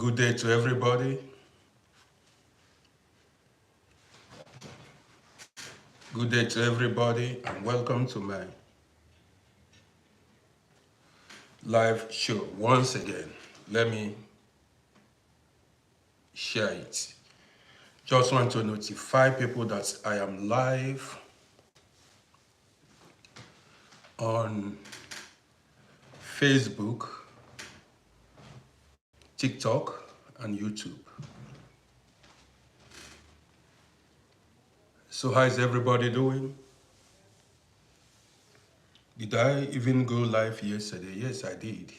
Good day to everybody. Good day to everybody, and welcome to my live show. Once again, let me share it. Just want to notify people that I am live on Facebook, TikTok, and YouTube. So how is everybody doing? Did I even go live yesterday? Yes, I did.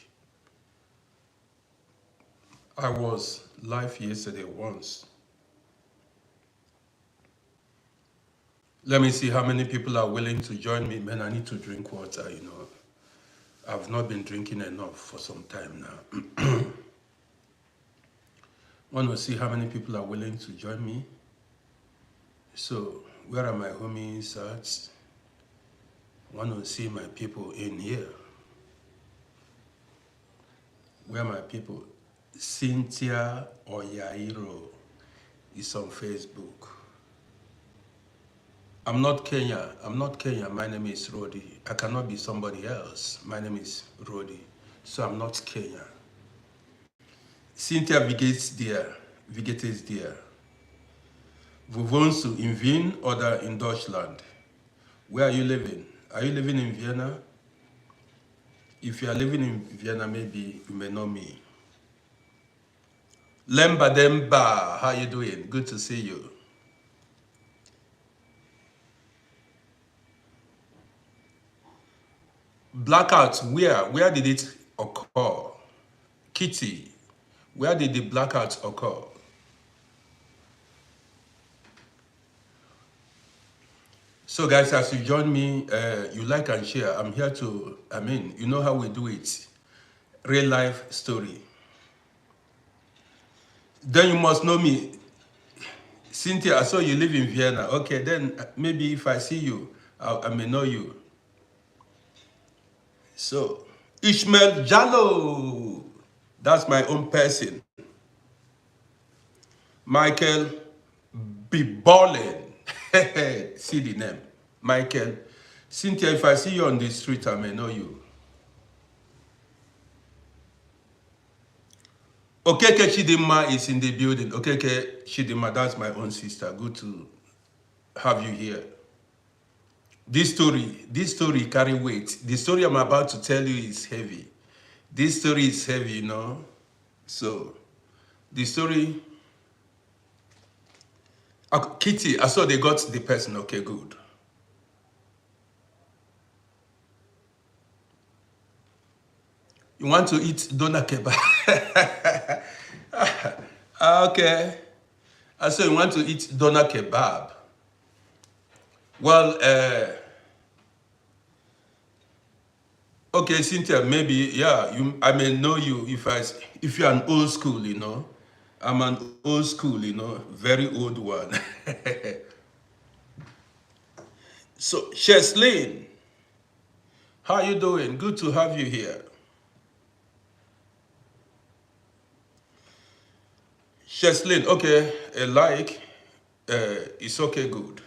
I was live yesterday once. Let me see how many people are willing to join me. Man, I need to drink water, you know. I've not been drinking enough for some time now. Want to see how many people are willing to join me. So, where are my homies at? Want to see my people in here. Where are my people? Cynthia Oyairo is on Facebook. I'm not Kenya. I'm not Kenya. My name is RODDY. I cannot be somebody else. My name is RODDY. So I'm not Kenya. Cynthia Vigates there. Wo wohnst du? In Wien oder in Deutschland? Where are you living? Are you living in Vienna? If you are living in Vienna, maybe you may know me. Lemba Demba, how you doing? Good to see you. Blackout, where? Where did it occur? Kitty, where did the blackout occur? So guys, as you join me, you like and share. I'm here to, you know how we do it. Real life story. Then you must know me. Cynthia, I saw you live in Vienna. Okay, then maybe if I see you, I may know you. So, Ishmael Jallo, that's my own person. Michael Bibolin, see the name. Michael. Cynthia, if I see you on the street, I may know you. Okeke Chidima is in the building. Okeke Chidima, that's my own sister. Good to have you here. This story carry weight. The story I'm about to tell you is heavy. This story is heavy, you know. So, the story... Kitty, I saw they got the person. Okay, good. You want to eat doner kebab? Okay. I said you want to eat doner kebab. Well, okay, Cynthia, maybe, yeah, I may know you if you're an old school, you know. I'm an old school, you know, very old one. So, Cheslin, how you doing? Good to have you here. Cheslin, okay, it's okay, good.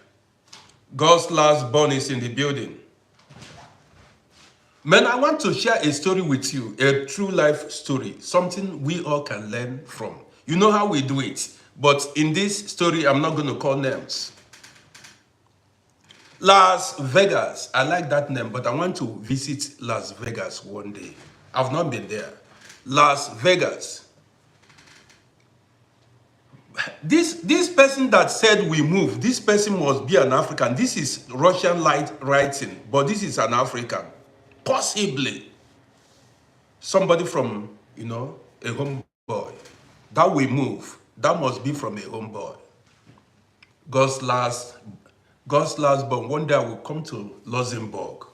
God's last born is in the building. Man, I want to share a story with you, a true life story, something we all can learn from. You know how we do it, but in this story, I'm not going to call names. Las Vegas, I like that name, but I want to visit Las Vegas one day. I've not been there. Las Vegas. This person that said we move, this person must be an African. This is Russian writing, but this is an African. Possibly somebody from, you know, a homeboy. That we move, that must be from a homeboy. God's last born. One day I will come to Luxembourg.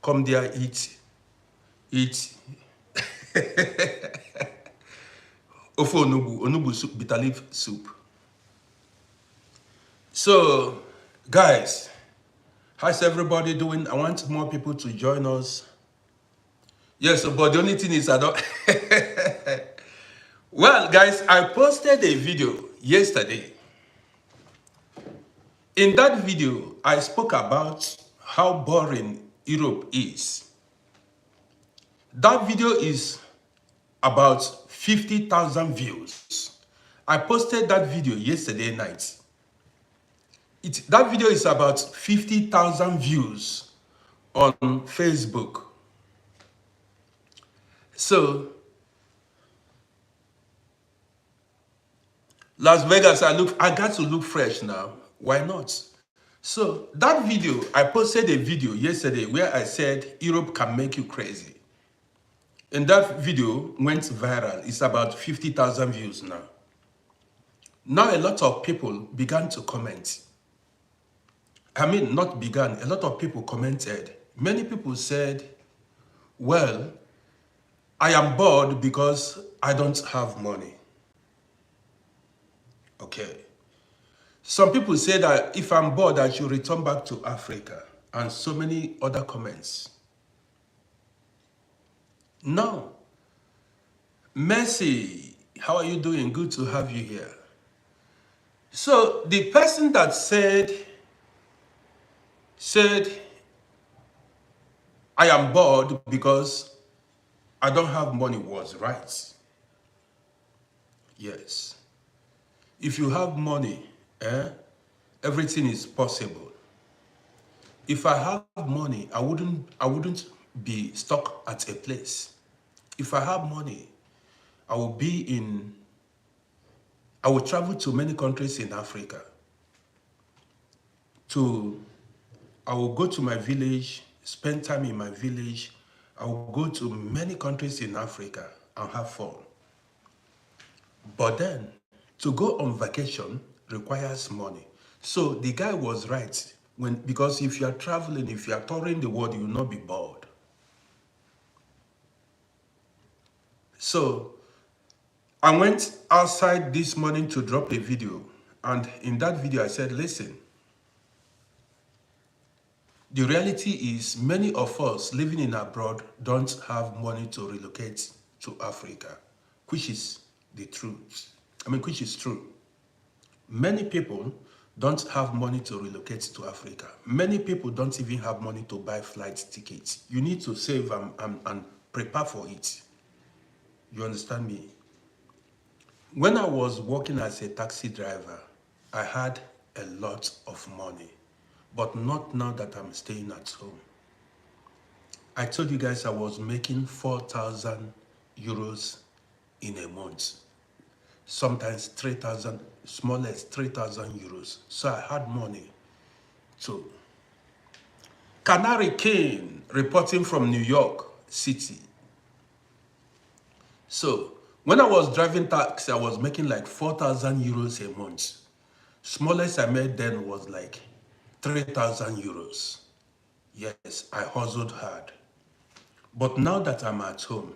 Come there, eat. Ofu onubu soup, bitter leaf soup. So, guys, how's everybody doing? I want more people to join us. Yes, but the only thing is I don't... Well, guys, I posted a video yesterday. In that video, I spoke about how boring Europe is. That video is about 50,000 views. I posted that video yesterday night. That video is about 50,000 views on Facebook. So, Las Vegas, I got to look fresh now. Why not? So that video, I posted a video yesterday where I said Europe can make you crazy. And that video went viral. It's about 50,000 views now. Now a lot of people began to comment. I mean, not began, a lot of people commented. Many people said, well, I am bored because I don't have money. Okay. Some people say that if I'm bored, I should return back to Africa, and so many other comments. Now, Mercy, how are you doing? Good to have you here. So the person that said, I am bored because I don't have money was right. Yes. If you have money, everything is possible. If I have money, I wouldn't be stuck at a place. If I have money, I will travel to many countries in Africa. I will go to my village, spend time in my village. I will go to many countries in Africa and have fun. But then, to go on vacation requires money. So the guy was right, because if you are traveling, if you are touring the world, you will not be bored. So I went outside this morning to drop a video, and in that video I said, listen, the reality is many of us living in abroad don't have money to relocate to Africa, which is the truth. Which is true. Many people don't have money to relocate to Africa. Many people don't even have money to buy flight tickets. You need to save and prepare for it. You understand me? When I was working as a taxi driver, I had a lot of money, but not now that I'm staying at home. I told you guys I was making 4,000 euros in a month. Sometimes 3,000, smallest 3,000 euros. So I had money too. Canary King reporting from New York City. So when I was driving taxi, I was making like 4,000 euros a month. Smallest I made then was like 3,000 euros. Yes, I hustled hard. But now that I'm at home,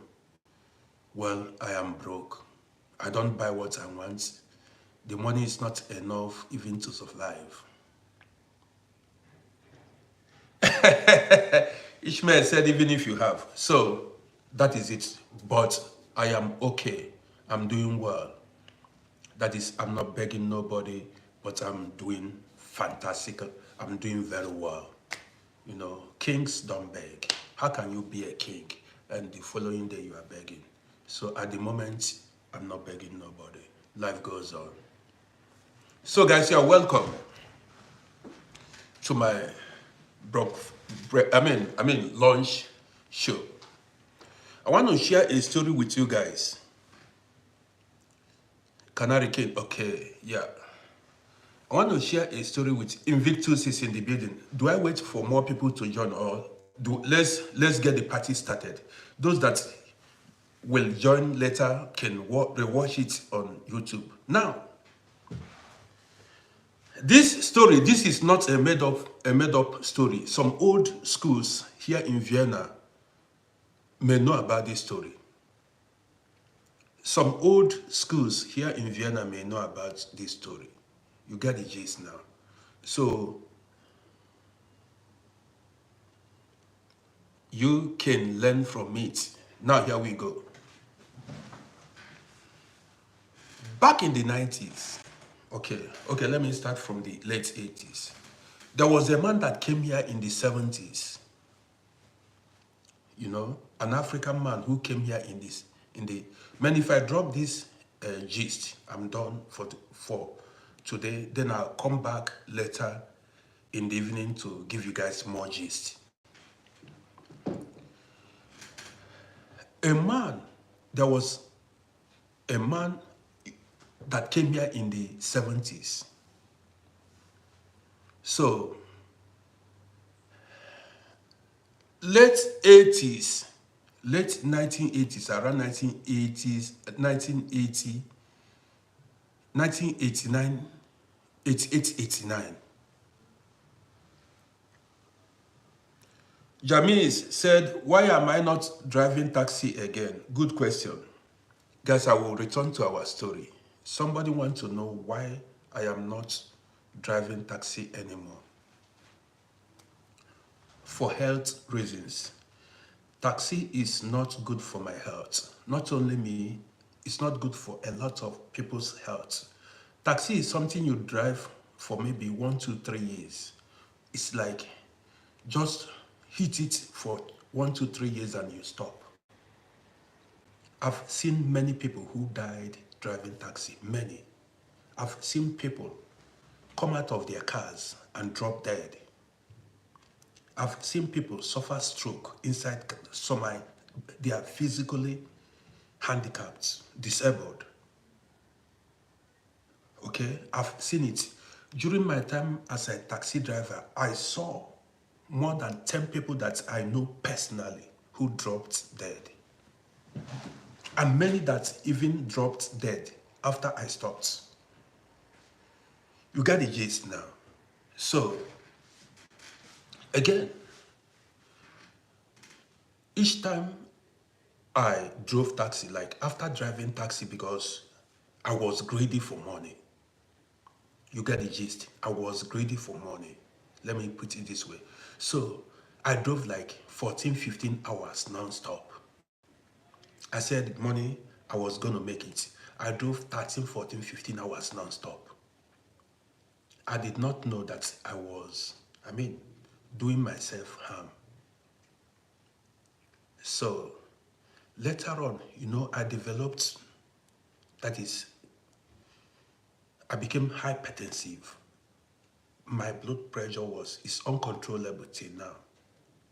well, I am broke. I don't buy what I want. The money is not enough even to survive. Ishmael said, even if you have. So that is it. But I am okay. I'm doing well. That is, I'm not begging nobody, but I'm doing fantastic. I'm doing very well. You know, kings don't beg. How can you be a king and the following day you are begging? So at the moment, I'm not begging nobody. Life goes on. So guys, you are welcome to my lunch show. I want to share a story with you guys. Canary King, okay, yeah. I want to share a story with Invictus is in the building. Do I wait for more people to join, or let's get the party started? Those that will join later can rewatch it on YouTube. Now, this story, this is not a made up story. Some old schools here in Vienna may know about this story. Some old schools here in Vienna may know about this story. You get the gist now. So you can learn from it. Now here we go. Back in the 90s, okay, let me start from the late 80s. There was a man that came here in the 70s, you know, an African man who came here in the, man, if I drop this gist, I'm done for today, then I'll come back later in the evening to give you guys more gist. There was a man that came here in the 70s. So, late 80s, late 1980s, around 1980s, 1980, 1989, 88, 89. Jamis said, why am I not driving taxi again? Good question. Guys, I will return to our story. Somebody wants to know why I am not driving taxi anymore. For health reasons. Taxi is not good for my health. Not only me, it's not good for a lot of people's health. Taxi is something you drive for maybe 1, 2, 3 years. It's like just hit it for 1, 2, 3 years and you stop. I've seen many people who died driving taxi, many. I've seen people come out of their cars and drop dead. I've seen people suffer stroke inside, they are physically handicapped, disabled. Okay, I've seen it. During my time as a taxi driver, I saw more than 10 people that I know personally who dropped dead. And many that even dropped dead after I stopped. You got the gist now. So, again, each time I drove taxi, like after driving taxi, because I was greedy for money. You get the gist. I was greedy for money. Let me put it this way. So I drove like 14, 15 hours non-stop. I said money, I was going to make it. I drove 13, 14, 15 hours non-stop. I did not know that I was, doing myself harm. So later on, I developed, I became hypertensive. My blood pressure is uncontrollable till now.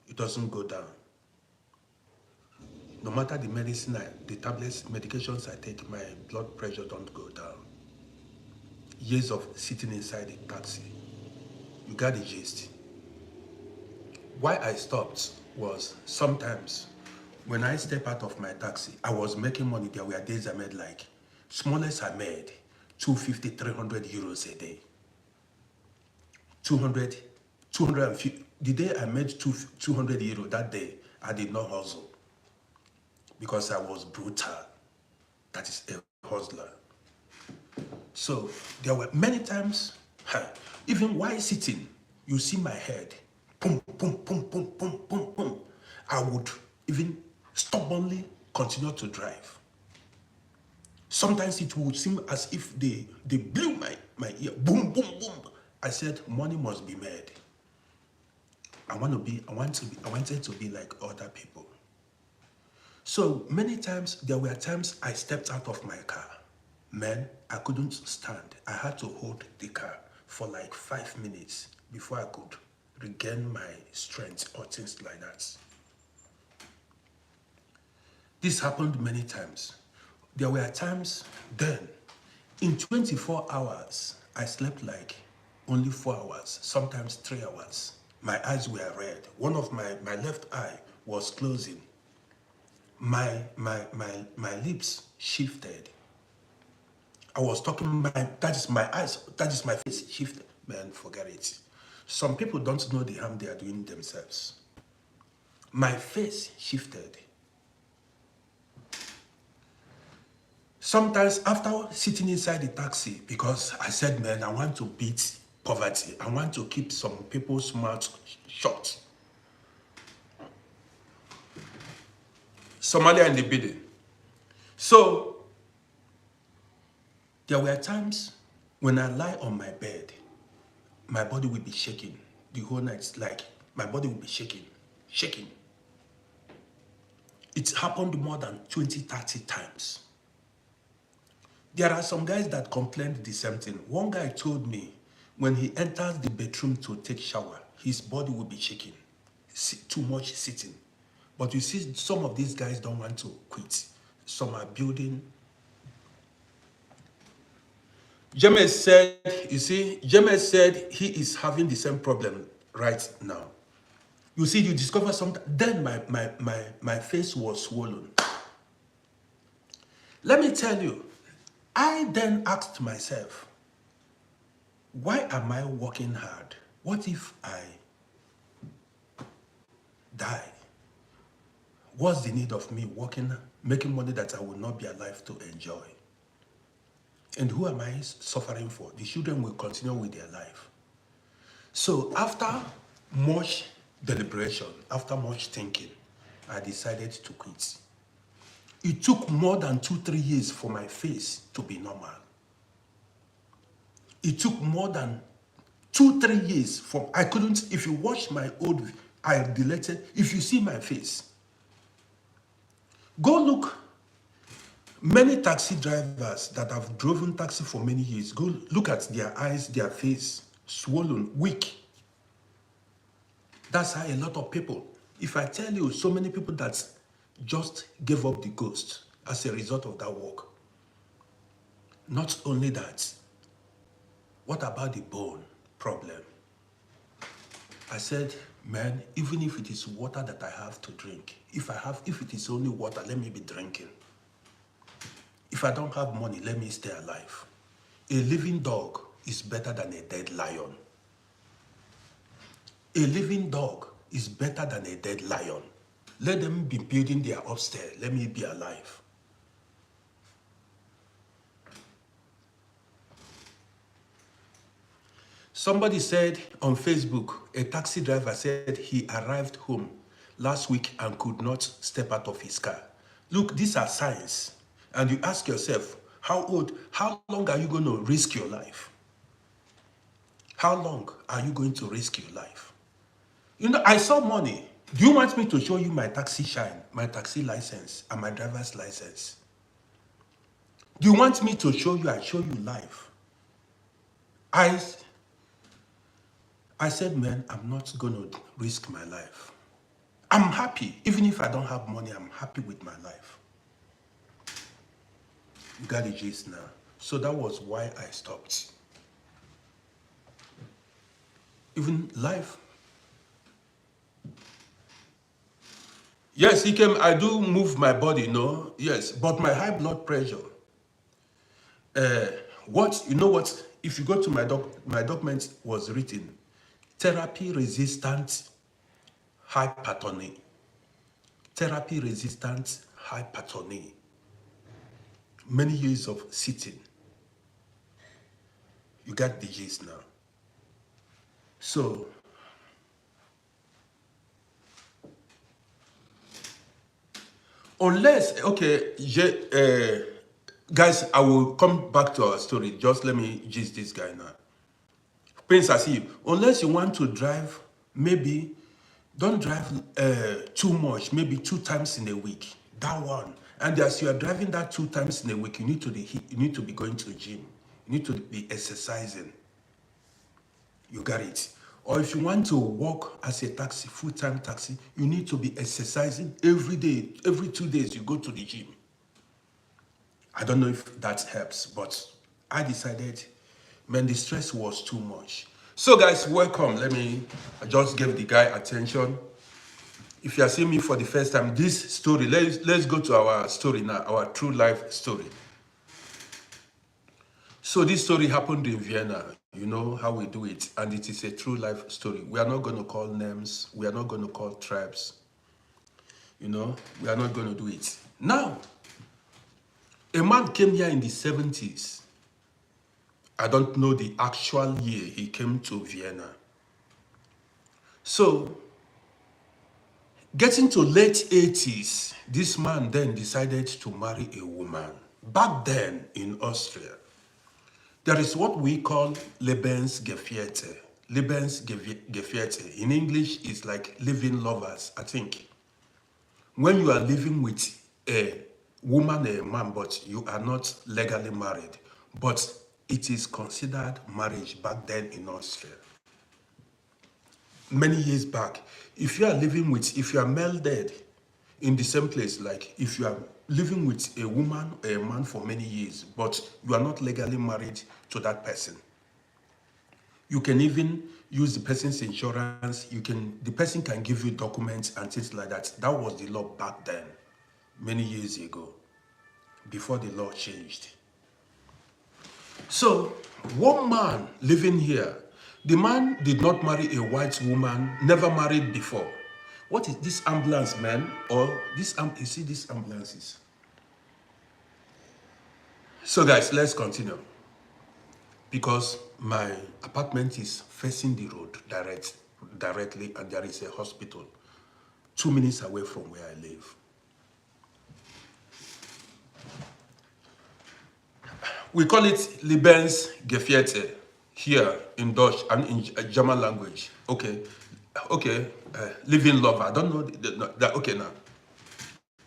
It doesn't go down. No matter the medicine, the tablets, medications I take, my blood pressure don't go down. Years of sitting inside the taxi. You got the gist. Why I stopped was sometimes when I step out of my taxi, I was making money. There were days I made like, smallest I made 250, 300 euros a day. 200, 250. The day I made 200 euros, that day, I did not hustle because I was brutal. That is a hustler. So there were many times, even while sitting, you see my head, boom, boom, boom, boom, boom, boom, boom. I would even stubbornly continue to drive. Sometimes it would seem as if they blew my ear, boom, boom, boom. I said, money must be made. I wanted to be like other people. So many times, there were times I stepped out of my car. Man, I couldn't stand. I had to hold the car for like 5 minutes before I could regain my strength or things like that. This happened many times. There were times then, in 24 hours, I slept like only 4 hours, sometimes 3 hours. My eyes were red. One of my left eye was closing. My lips shifted. I was talking, that is my eyes, that is my face shifted. Man, forget it. Some people don't know the harm they are doing themselves. My face shifted. Sometimes after sitting inside the taxi, because I said, man, I want to beat poverty. I want to keep some people's mouths shut. Somalia in the building. So, There were times when I lie on my bed, my body will be shaking the whole night. Like my body will be shaking, shaking. It's happened more than 20, 30 times. There are some guys that complained the same thing. One guy told me when he enters the bedroom to take shower, his body will be shaking, too much sitting. But you see, some of these guys don't want to quit. Some are building. James said, you see, James said he is having the same problem right now. You see, you discover something. Then my face was swollen. Let me tell you, I then asked myself, why am I working hard? What if I die? What's the need of me working, making money that I will not be alive to enjoy? And who am I suffering for? The children will continue with their life. So after much deliberation, after much thinking, I decided to quit. It took more than 2-3 years for my face to be normal. It took more than 2-3 years for, I couldn't, if you watch my old, I deleted, if you see my face, go look, many taxi drivers that have driven taxi for many years, go look at their eyes, their face, swollen, weak. That's how a lot of people, if I tell you so many people that just gave up the ghost as a result of that work. Not only that, what about the bone problem? I said, man, even if it is water that I have to drink, if it is only water, let me be drinking. If I don't have money, let me stay alive. A living dog is better than a dead lion. A living dog is better than a dead lion. Let them be building their upstairs. Let me be alive. Somebody said on Facebook, a taxi driver said he arrived home last week and could not step out of his car. Look, these are signs. And you ask yourself, how long are you going to risk your life? How long are you going to risk your life? You know, I saw money. Do you want me to show you my taxi shine, my taxi license, and my driver's license? Do you want me to show you? I show you live. I said, man, I'm not going to risk my life. I'm happy. Even if I don't have money, I'm happy with my life. You got the gist now. So that was why I stopped. Even life. Yes, he came. I do move my body, no? Yes, but my high blood pressure. You know what? If you go to my document was written, therapy-resistant hypertonic. Therapy-resistant hypertonic. Many years of sitting. You got the gist now. So, unless, okay, guys, I will come back to our story. Just let me gist this guy now. Prince Asif, unless you want to drive, maybe don't drive too much, maybe 2 times in a week. That one. And as you are driving that 2 times in a week, you need to be going to the gym. You need to be exercising. You got it. Or if you want to work as a taxi, full-time taxi, you need to be exercising every day. Every 2 days, you go to the gym. I don't know if that helps, but I decided, man, the stress was too much. So guys, welcome. I just gave the guy attention. If you are seeing me for the first time, this story, let's go to our story now, our true life story. So this story happened in Vienna. You know how we do it, and it is a true life story. We are not going to call names. We are not going to call tribes. You know, we are not going to do it. Now, a man came here in the 70s. I don't know the actual year he came to Vienna. So, getting to late 80s, this man then decided to marry a woman. Back then in Austria. There is what we call Lebensgefährte. Lebensgefährte. In English, it's like living lovers, I think. When you are living with a woman or a man, but you are not legally married, but it is considered marriage back then in Austria. Many years back, if you are melded in the same place, like if you are living with a woman or a man for many years, but you are not legally married to that person, you can even use the person's insurance. The person can give you documents and things like that. That was the law back then, many years ago, before the law changed. So, one man living here, the man did not marry a white woman, never married before. What is this ambulance, man? Or this, you see these ambulances? So guys, let's continue. Because my apartment is facing the road directly, and there is a hospital 2 minutes away from where I live. We call it Lebensgefährte here in Dutch and in German language. Okay, living lover. I don't know that. Okay, now.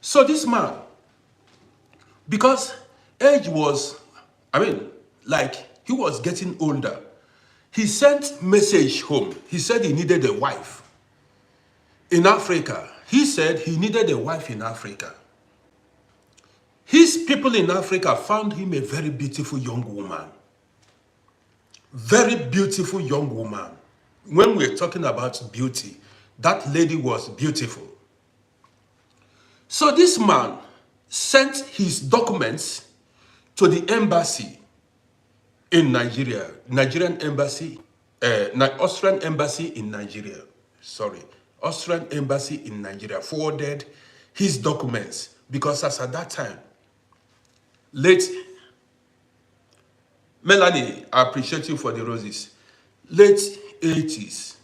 So this man, because age was, he was getting older, he sent message home. He said he needed a wife in Africa. He said he needed a wife in Africa. His people in Africa found him a very beautiful young woman. Very beautiful young woman. When we're talking about beauty, that lady was beautiful. So this man sent his documents to the embassy in Nigeria, Nigerian embassy, Austrian embassy in Nigeria. Sorry, Austrian embassy in Nigeria forwarded his documents because as at that time, late Melanie, I appreciate you for the roses. Late 80s,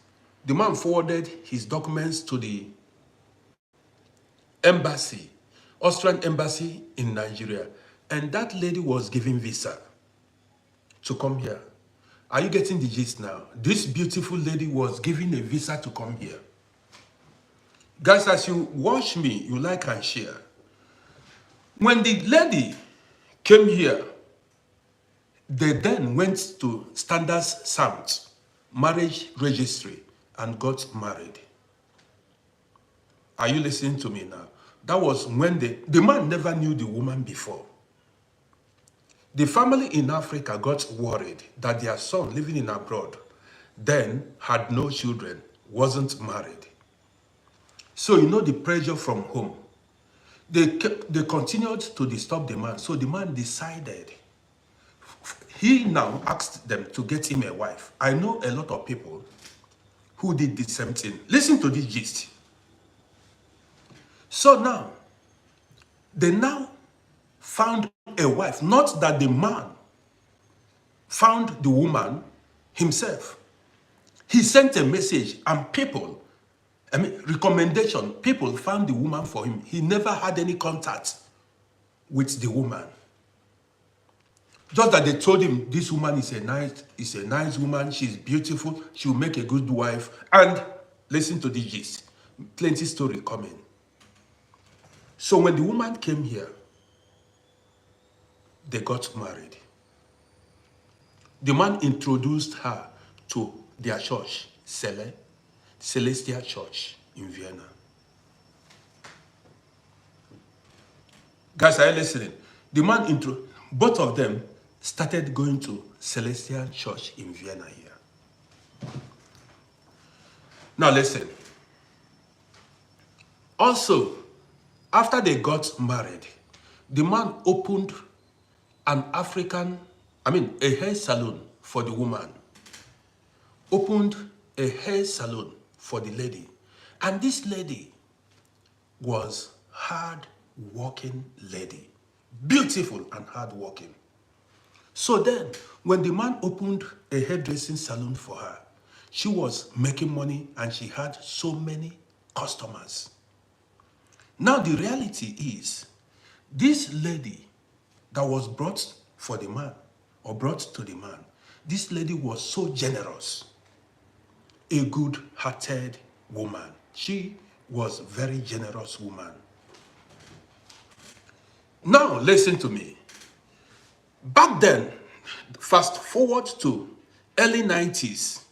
the man forwarded his documents to the embassy, Austrian embassy in Nigeria, and that lady was given visa to come here. Are you getting the gist now? This beautiful lady was given a visa to come here. Guys, as you watch me, you like and share. When the lady came here, they then went to Standards Samt, marriage registry, and got married. Are you listening to me now? That was when the man never knew the woman before. The family in Africa got worried that their son living in abroad then had no children, wasn't married. So you know the pressure from home. They continued to disturb the man. So the man decided. He now asked them to get him a wife. I know a lot of people who did the same thing. Listen to this gist. So now, they now found a wife. Not that the man found the woman himself. He sent a message and recommendation. People found the woman for him. He never had any contact with the woman. Just that they told him this woman is a nice woman, she's beautiful, she'll make a good wife. And listen to the gist. Plenty story coming. So when the woman came here, they got married. The man introduced her to their church, Celestial Church in Vienna. Guys, are you listening? The man both of them started going to Celestial Church in Vienna here. Now listen. Also, after they got married, the man opened a hair salon for the woman. Opened a hair salon for the lady. And this lady was hard-working lady. Beautiful and hard-working. So then, when the man opened a hairdressing salon for her, she was making money and she had so many customers. Now the reality is, this lady that was brought for the man or brought to the man. This lady was so generous, a good-hearted woman. She was a very generous woman. Now, listen to me. Back then, fast forward to early 90s,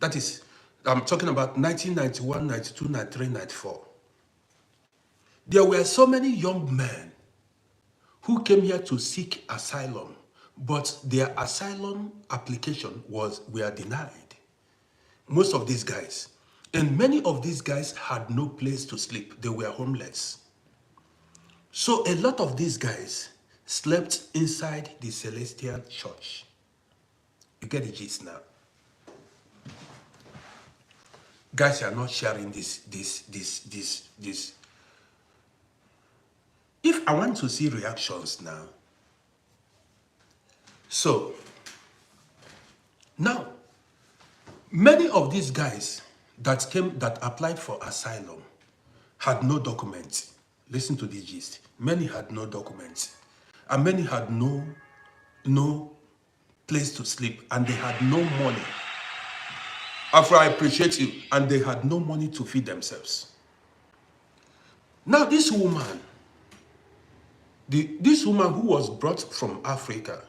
that is, I'm talking about 1991, 92, 93, 94. There were so many young men who came here to seek asylum, but their asylum application were denied. Most of these guys. And many of these guys had no place to sleep. They were homeless. So a lot of these guys slept inside the Celestial Church. You get the gist now. Guys, you are not sharing this. If I want to see reactions now. So, now, many of these guys that applied for asylum had no documents. Listen to the gist. Many had no documents. And many had no place to sleep. And they had no money. After I appreciate you. And they had no money to feed themselves. Now this woman, this woman who was brought from Africa,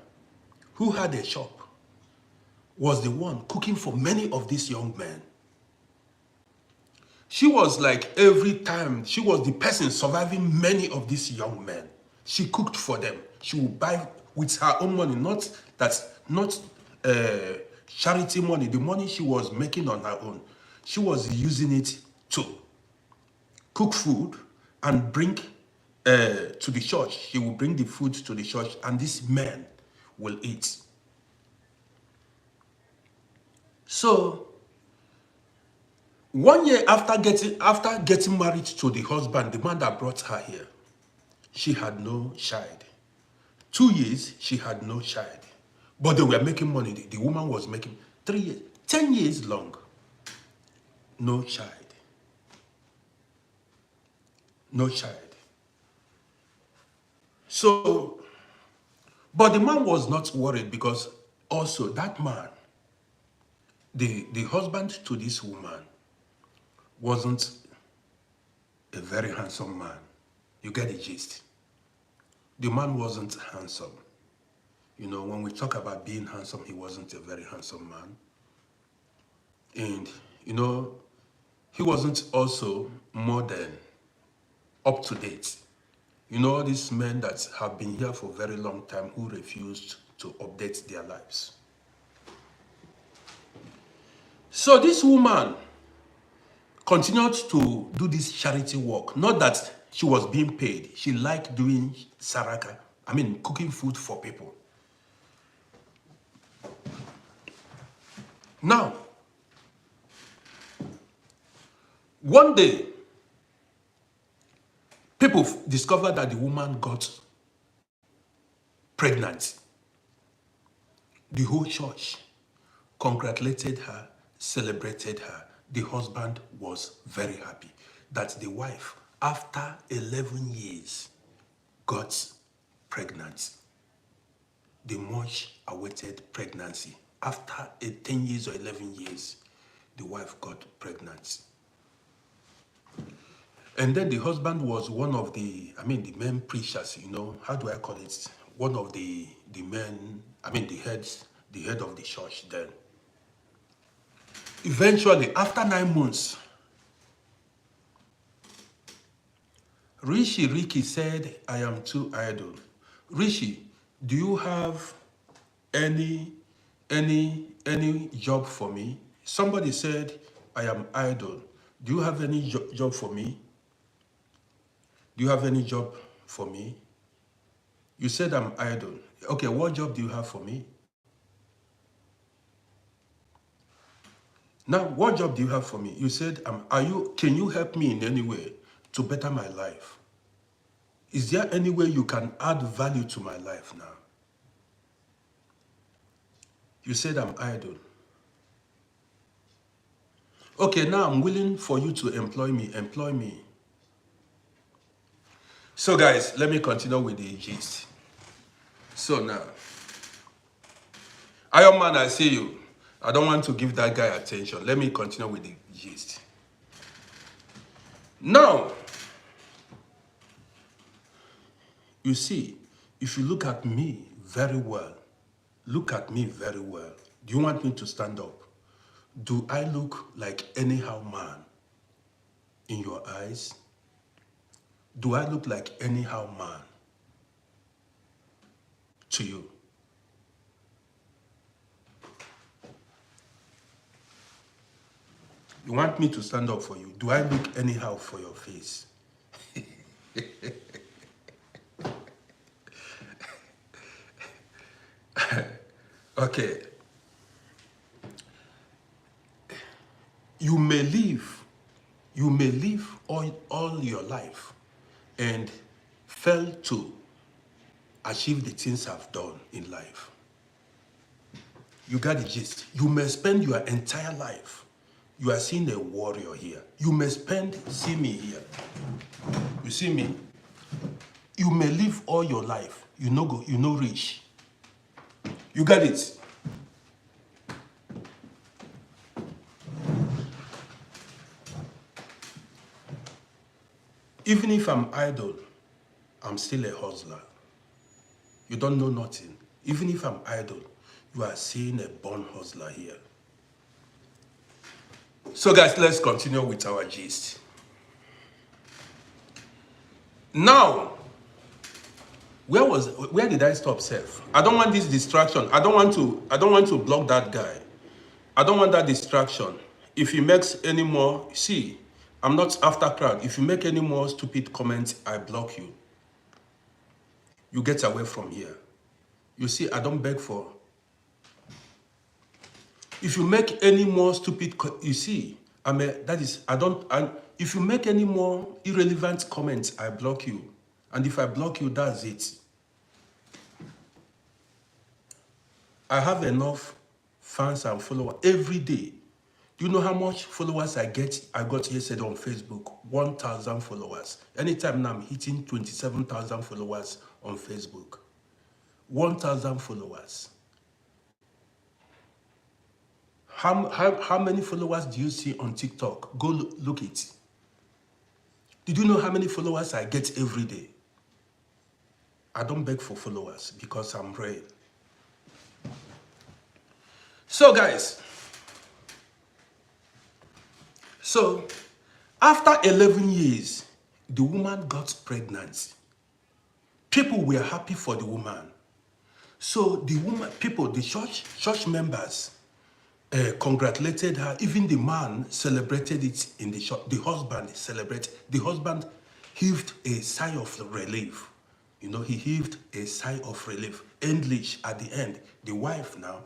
who had a shop, was the one cooking for many of these young men. She was like every time, she was the person surviving many of these young men. She cooked for them. She would buy with her own money, not charity money, the money she was making on her own. She was using it to cook food and bring to the church. She will bring the food to the church and these men will eat. So, 1 year after getting married to the husband, the man that brought her here, she had no child. 2 years, she had no child. But they were making money. The woman was making 3 years, 10 years long. No child. No child. So, but the man was not worried because also that man, the husband to this woman, wasn't a very handsome man. You get the gist. The man wasn't handsome. You know, when we talk about being handsome, he wasn't a very handsome man. And, you know, he wasn't also modern, up to date. You know, all these men that have been here for a very long time who refused to update their lives. So this woman continued to do this charity work. Not that she was being paid. She liked doing saraka. I mean, cooking food for people. Now, one day, people discovered that the woman got pregnant. The whole church congratulated her, celebrated her. The husband was very happy that the wife, after 11 years, got pregnant. The much awaited pregnancy. After 10 years or 11 years, the wife got pregnant. And then the husband was one of the main preachers, you know, how do I call it? One of the men, the head of the church then. Eventually, after 9 months, Ricky said, I am too idle. Rishi, do you have any job for me? Somebody said, I am idle. Do you have any job for me? Do you have any job for me? You said I'm idle. Okay, what job do you have for me? Now, what job do you have for me? You said, can you help me in any way to better my life? Is there any way you can add value to my life now? You said I'm idle. Okay, now I'm willing for you to employ me. Employ me. So guys, let me continue with the gist. So now, Iron Man, I see you. I don't want to give that guy attention. Let me continue with the gist. Now, you see, if you look at me very well, look at me very well. Do you want me to stand up? Do I look like anyhow man in your eyes? Do I look like anyhow man to you? You want me to stand up for you? Do I look anyhow for your face? Okay. You may live all your life and fail to achieve the things I've done in life. You got the gist. You may spend your entire life. You are seeing a warrior here. You may see me here. You see me? You may live all your life. You know rich. You got it? Even if I'm idle, I'm still a hustler. You don't know nothing. Even if I'm idle, you are seeing a born hustler here. So guys, let's continue with our gist. Now, where did I stop self? I don't want this distraction. I don't want to block that guy. I don't want that distraction. If he makes any more, see, I'm not after crowd. If you make any more stupid comments, I block you. You get away from here. You see, I don't beg for. If you make any more stupid, you see, if you make any more irrelevant comments, I block you. And if I block you, that's it. I have enough fans and followers every day. Do you know how much followers I got yesterday on Facebook? 1,000 followers. Anytime now I'm hitting 27,000 followers on Facebook. 1,000 followers. How many followers do you see on TikTok? Go look it. Did you know how many followers I get every day? I don't beg for followers because I'm real. So guys, after 11 years, the woman got pregnant. People were happy for the woman. So the church members congratulated her. Even the man celebrated it in the church. The husband celebrated. The husband heaved a sigh of relief. You know, he heaved a sigh of relief. English at the end. The wife now,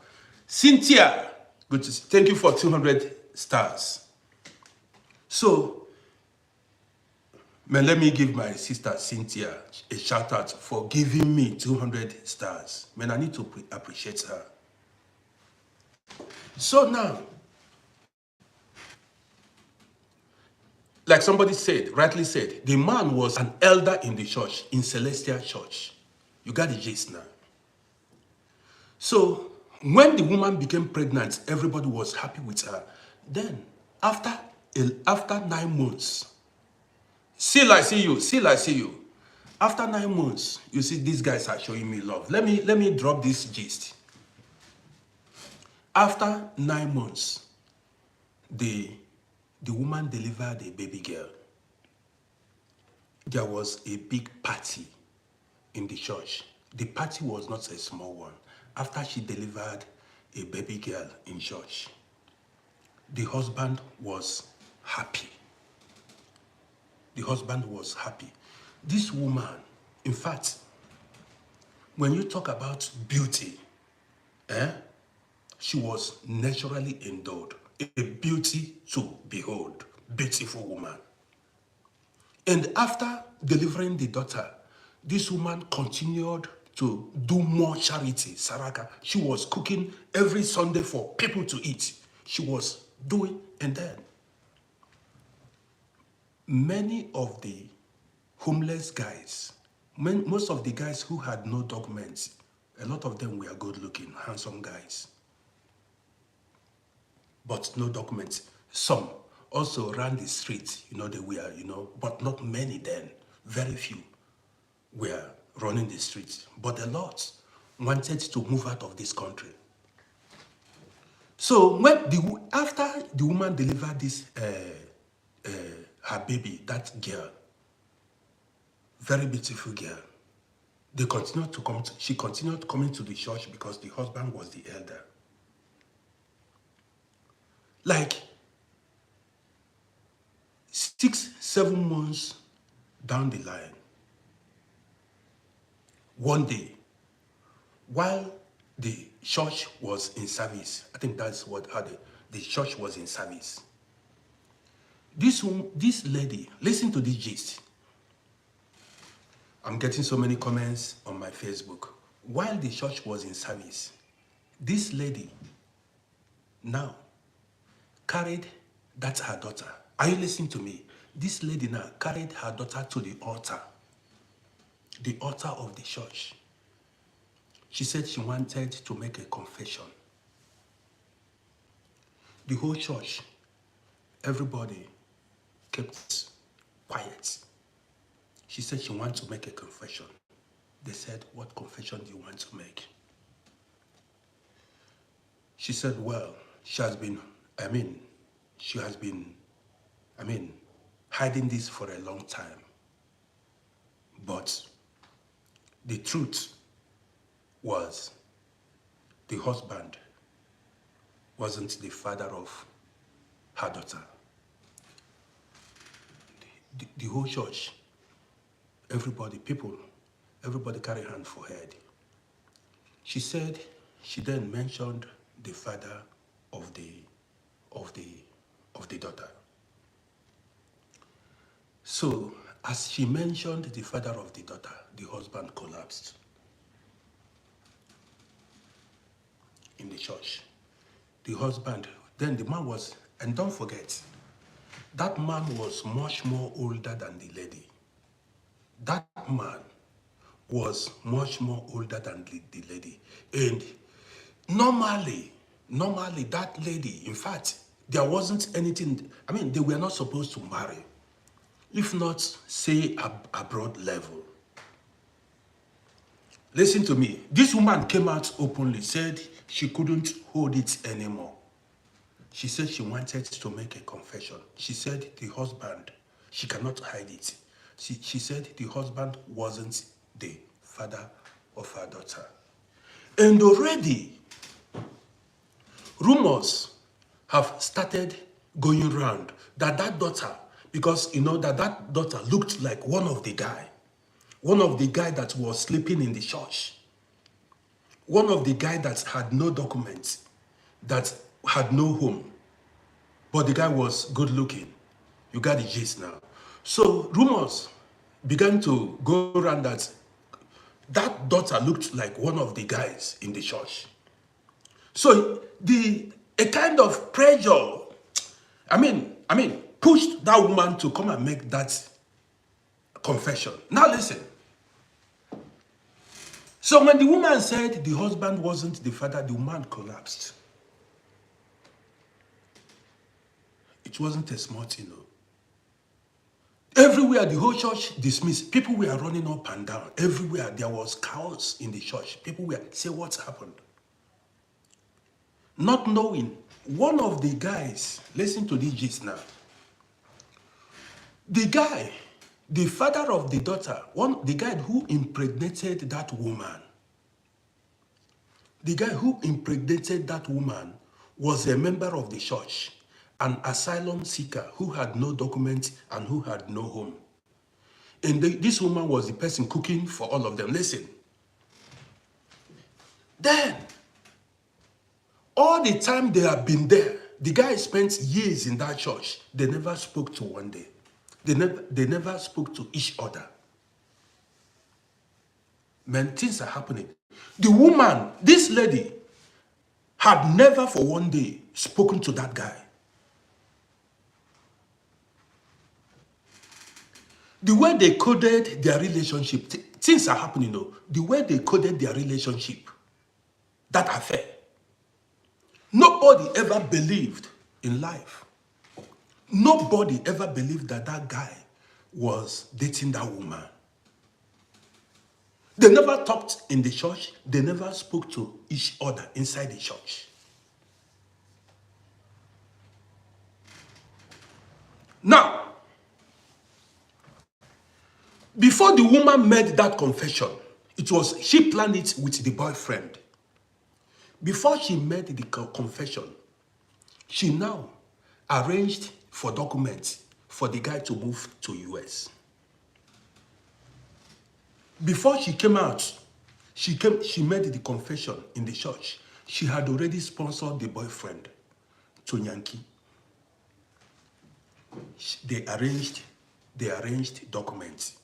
Cynthia, good to see. Thank you for 200 stars. So, man, let me give my sister Cynthia a shout out for giving me 200 stars. Man, I need to appreciate her. So now, like somebody rightly said, the man was an elder in the church, in Celestial Church. You got the gist now. So, when the woman became pregnant, everybody was happy with her. Then, after 9 months, still I see you. After 9 months, you see these guys are showing me love. Let me drop this gist. After 9 months, the woman delivered a baby girl. There was a big party in the church. The party was not a small one. After she delivered a baby girl in church, the husband was happy. The husband was happy. This woman, in fact, when you talk about beauty, she was naturally endowed. A beauty to behold. Beautiful woman. And after delivering the daughter, this woman continued to do more charity, Saraka. She was cooking every Sunday for people to eat. She was doing, and then many of the homeless guys, most of the guys who had no documents, a lot of them were good looking, handsome guys. but no documents. Some also ran the streets, they were, but not many then. Very few were running the streets. But a lot wanted to move out of this country. So after the woman delivered this, her baby, that girl, very beautiful girl, she continued coming to the church because the husband was the elder. Like 6-7 months down the line, one day, while the church was in service, I think that's what the church was in service. This lady, listen to this gist. I'm getting so many comments on my Facebook. While the church was in service, this lady now carried, that's her daughter. Are you listening to me? This lady now carried her daughter to the altar of the church. She said she wanted to make a confession. The whole church, everybody kept quiet. She said she wants to make a confession. They said, what confession do you want to make? She said, well, she has been hiding this for a long time. But the truth was the husband wasn't the father of her daughter. The whole church, everybody carried hand for head. She said she then mentioned the father of the daughter. So as she mentioned the father of the daughter, the husband collapsed in the church. The husband, then the man was, and don't forget, that man was much more older than the lady. That man was much more older than the lady. And normally that lady, in fact, there wasn't anything, they were not supposed to marry, if not, say, abroad level. Listen to me. This woman came out openly, said she couldn't hold it anymore. She said she wanted to make a confession. She said the husband, she cannot hide it. She said the husband wasn't the father of her daughter. And already, rumors have started going around that daughter, because that daughter looked like one of the guy that was sleeping in the church, one of the guy that had no documents, that had no home, but the guy was good looking. You got the gist now. So rumors began to go around that daughter looked like one of the guys in the church. So a kind of pressure, pushed that woman to come and make that confession. Now listen. So when the woman said the husband wasn't the father, the woman collapsed. It wasn't a small thing, Everywhere, the whole church dismissed. People were running up and down. Everywhere, there was chaos in the church. People were saying, what's happened? Not knowing, one of the guys, listen to this gist now. The guy, the father of the daughter, the guy who impregnated that woman, was a member of the church, an asylum seeker who had no documents and who had no home. And this woman was the person cooking for all of them. Listen. Then, all the time they have been there, the guy spent years in that church. They never spoke to one day. They never spoke to each other. Man, things are happening. The woman, this lady, had never for one day spoken to that guy. The way they coded their relationship, things are happening, The way they coded their relationship, that affair, nobody ever believed in life. Nobody ever believed that that guy was dating that woman. They never talked in the church. They never spoke to each other inside the church. Now, before the woman made that confession, she planned it with the boyfriend. Before she made the confession, she now arranged for documents for the guy to move to US. Before she came out, she made the confession in the church. She had already sponsored the boyfriend to Yankee. They arranged documents.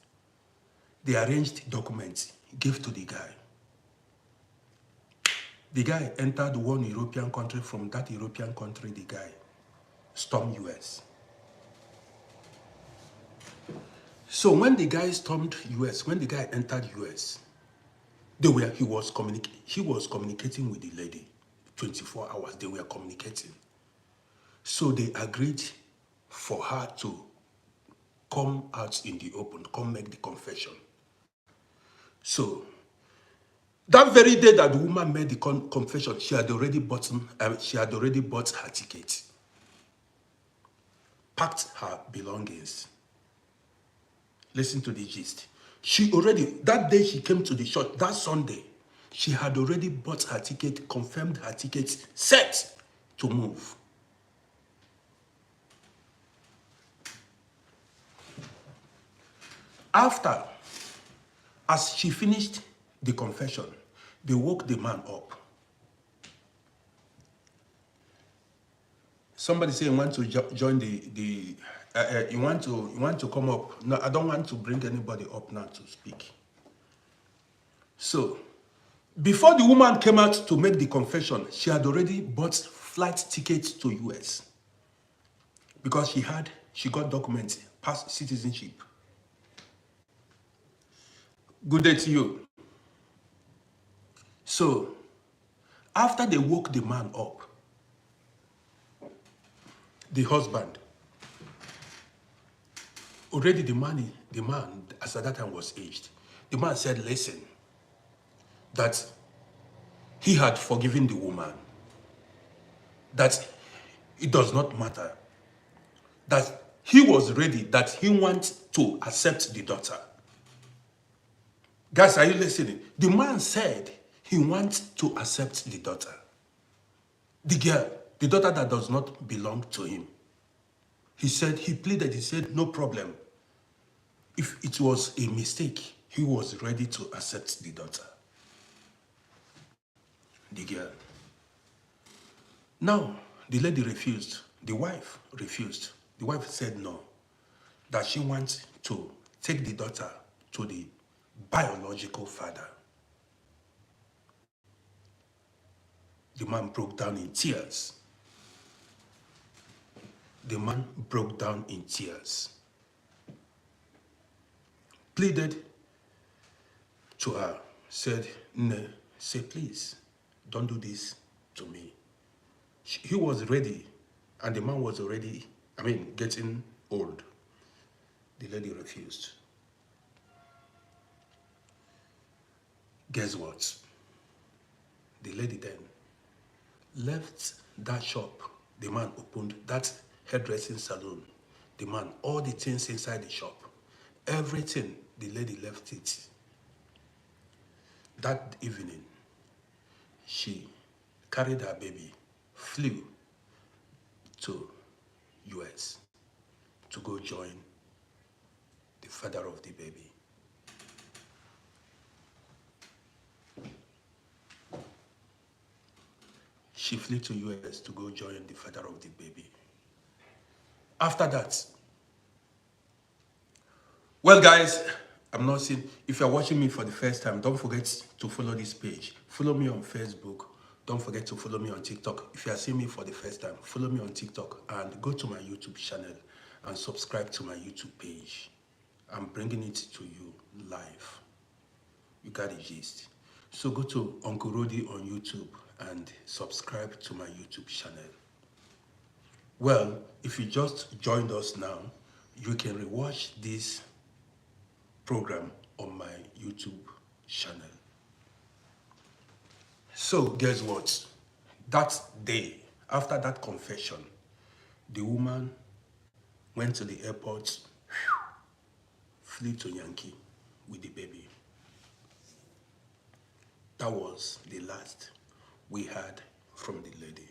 They arranged documents, gave to the guy. The guy entered one European country. From that European country, the guy stormed US. So when the guy stormed US, when the guy entered US, he was communicating with the lady. 24 hours, they were communicating. So they agreed for her to come out in the open, come make the confession. So that very day that the woman made the confession, she had already bought her ticket, packed her belongings. Listen to the gist. That day she came to the church, that Sunday, she had already bought her ticket, confirmed her ticket, set to move. After, as she finished the confession, they woke the man up. Somebody say you want to join you want to come up. No, I don't want to bring anybody up now to speak. So, before the woman came out to make the confession, she had already bought flight tickets to US because she got documents, past citizenship. Good day to you. So, after they woke the man up, the husband, already the man, as at that time was aged. The man said, listen, that he had forgiven the woman, that it does not matter, that he was ready, that he wants to accept the daughter. Guys, are you listening? The man said he wants to accept the daughter. The girl, the daughter that does not belong to him. He pleaded, he said, no problem. If it was a mistake, he was ready to accept the daughter. The girl. Now, the lady refused. The wife refused. The wife said no, that she wants to take the daughter to the biological father. The man broke down in tears. The man broke down in tears. Pleaded to her, said, no, say, please, don't do this to me. He was ready, and the man was already, getting old. The lady refused. Guess what? The lady then left that shop. The man opened that hairdressing salon. The man, all the things inside the shop, everything, the lady left it. That evening, she carried her baby, flew to US to go join the father of the baby. She flew to US to go join the father of the baby. After that, well guys, I'm not saying, if you're watching me for the first time, don't forget to follow this page. Follow me on Facebook. Don't forget to follow me on TikTok. If you are seeing me for the first time, follow me on TikTok and go to my YouTube channel and subscribe to my YouTube page. I'm bringing it to you live. You got the gist. So go to Uncle RODDY on YouTube and subscribe to my YouTube channel. Well, if you just joined us now, you can rewatch this program on my YouTube channel. So guess what? That day, after that confession, the woman went to the airport, flew to Yankee with the baby. That was the last we heard from the lady.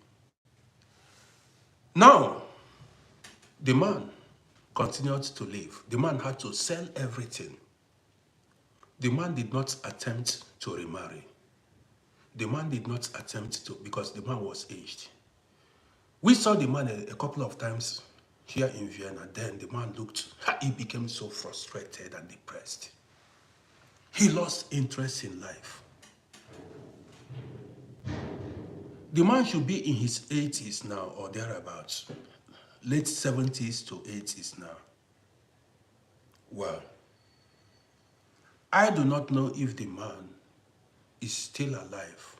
Now, the man continued to live. The man had to sell everything. The man did not attempt to remarry. The man did not attempt to, because the man was aged. We saw the man a couple of times here in Vienna. Then the man he became so frustrated and depressed. He lost interest in life. The man should be in his 80s now or thereabouts. Late 70s to 80s now. Well, I do not know if the man is still alive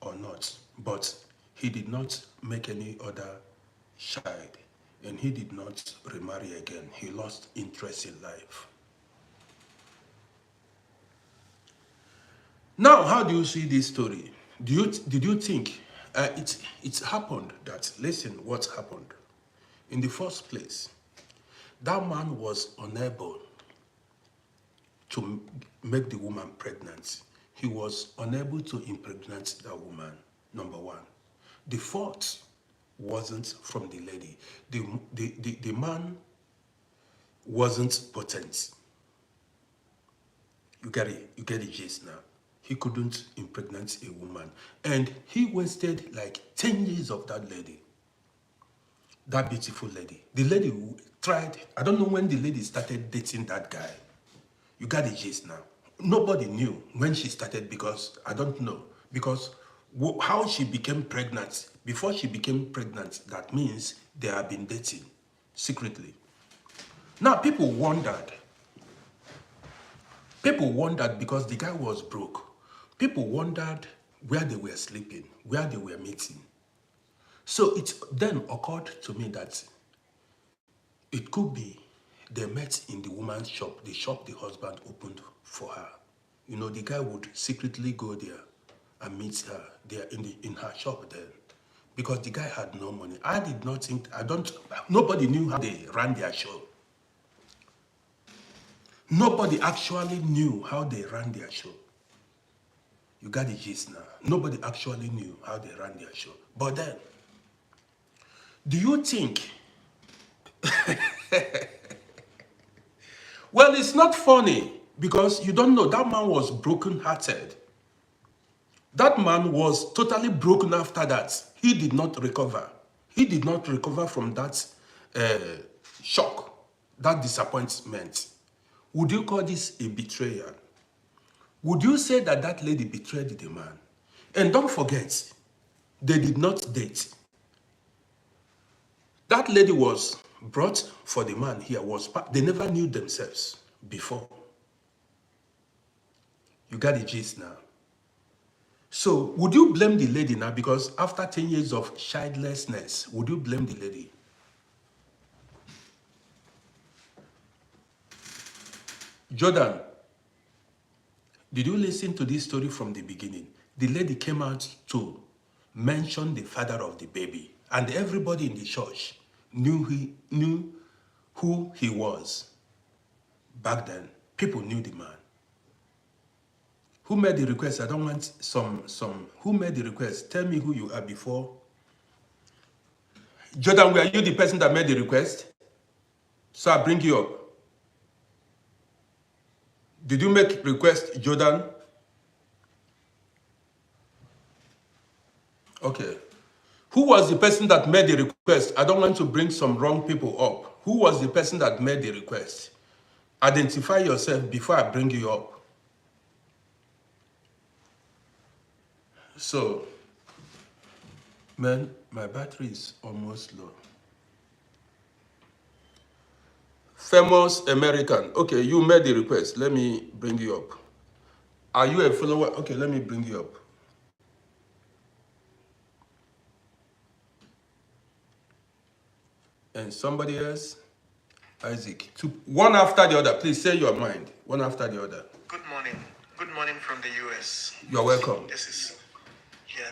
or not, but he did not make any other child and he did not remarry again. He lost interest in life. Now, how do you see this story? Did you think it happened that, listen, what happened? In the first place, that man was unable to make the woman pregnant. He was unable to impregnate that woman, number one. The fault wasn't from the lady. The man wasn't potent. You get it? You get the gist now. He couldn't impregnate a woman. And he wasted like 10 years of that lady. That beautiful lady. The lady who tried, I don't know when the lady started dating that guy. You got the gist now. Nobody knew when she started because, I don't know, because how she became pregnant. Before she became pregnant, that means they have been dating secretly. Now people wondered because the guy was broke. People wondered where they were sleeping, where they were meeting. So it then occurred to me that it could be they met in the woman's shop, the shop the husband opened for her. You know, the guy would secretly go there and meet her there in her shop then. Because the guy had no money. I did not think, nobody knew how they ran their show. Nobody actually knew how they ran their show. You got the gist now. Nobody actually knew how they ran their show. But then, do you think... Well, it's not funny because you don't know. That man was broken-hearted. That man was totally broken after that. He did not recover. He did not recover from that shock, that disappointment. Would you call this a betrayal? Would you say that that lady betrayed the man? And don't forget, they did not date. That lady was brought for the man here. They never knew themselves before. You got the gist now. So, would you blame the lady now? Because after 10 years of childlessness, would you blame the lady? Jordan, did you listen to this story from the beginning? The lady came out to mention the father of the baby, and everybody in the church knew who he was. Back then, people knew the man. Who made the request? I don't want who made the request? Tell me who you are before. Jordan, were you the person that made the request? So I bring you up. Did you make request, Jordan? Okay. Who was the person that made the request? I don't want to bring some wrong people up. Who was the person that made the request? Identify yourself before I bring you up. So, man, my battery is almost low. Famous American. Okay, you made the request. Let me bring you up. Are you a follower? Okay, let me bring you up. And somebody else? Isaac. One after the other. Please say your mind. One after the other. Good morning. Good morning from the US. You're welcome.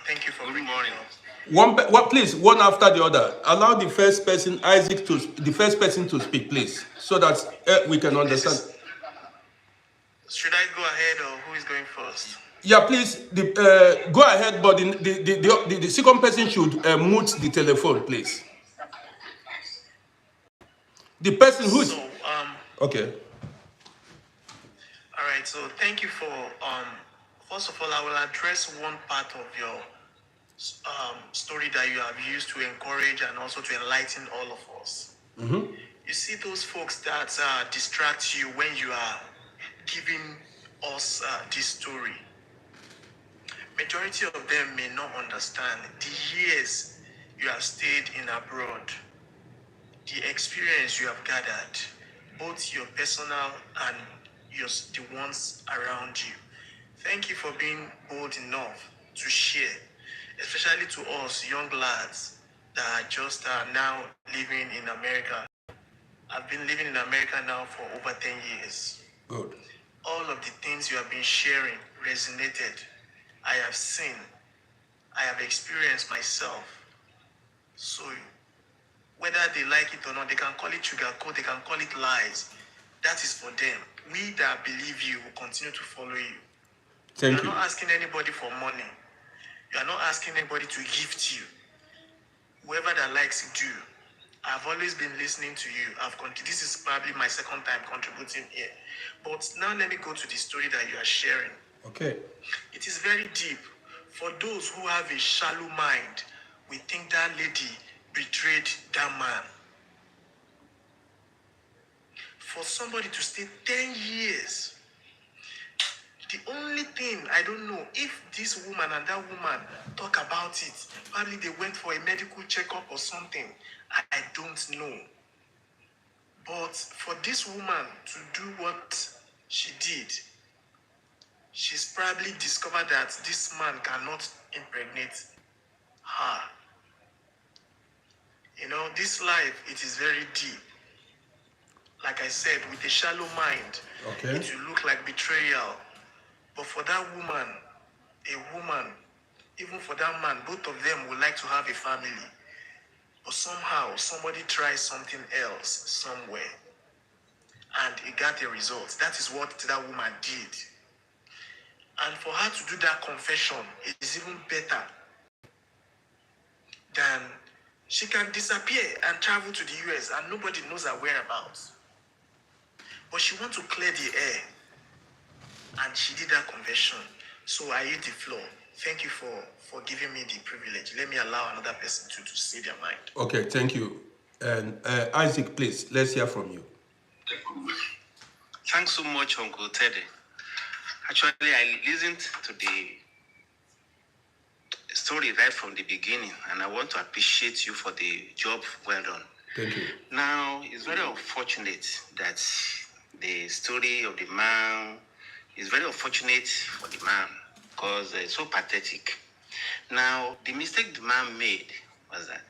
Thank you for good morning. Please, one after the other. Allow the first person, Isaac, to speak, please, so that we can understand. Should I go ahead or who is going first? Yeah, please, go ahead, but the second person should mute the telephone, please. The person who's... Okay. All right, so thank you for... first of all, I will address one part of your story that you have used to encourage and also to enlighten all of us. Mm-hmm. You see those folks that distract you when you are giving us this story. Majority of them may not understand the years you have stayed in abroad, the experience you have gathered, both your personal and the ones around you. Thank you for being bold enough to share, especially to us young lads that are just now living in America. I've been living in America now for over 10 years. Good. All of the things you have been sharing resonated. I have seen, I have experienced myself. So whether they like it or not, they can call it sugarcoat, they can call it lies. That is for them. We that believe you will continue to follow you. Thank you. You are not asking anybody for money. You are not asking anybody to gift you. Whoever that likes it, do. I've always been listening to you. This is probably my second time contributing here. But now let me go to the story that you are sharing. Okay. It is very deep. For those who have a shallow mind, we think that lady betrayed that man. For somebody to stay 10 years, the only thing I don't know, if this woman and that woman talk about it, probably they went for a medical checkup or something. I don't know. But for this woman to do what she did, she's probably discovered that this man cannot impregnate her. You know, this life, it is very deep. Like I said, with a shallow mind, okay, it will look like betrayal. But for that woman, even for that man, both of them would like to have a family. But somehow, somebody tries something else somewhere. And it got a result. That is what that woman did. And for her to do that confession, it is even better than she can disappear and travel to the US and nobody knows her whereabouts. But she wants to clear the air. And she did that confession. So I yield the floor. Thank you for giving me the privilege. Let me allow another person to say their mind. Okay, thank you. And Isaac, please, let's hear from you. Thanks so much, Uncle Teddy. Actually, I listened to the story right from the beginning, and I want to appreciate you for the job well done. Thank you. Now, it's very unfortunate that the story of the man is very unfortunate for the man because it's so pathetic. Now, the mistake the man made was that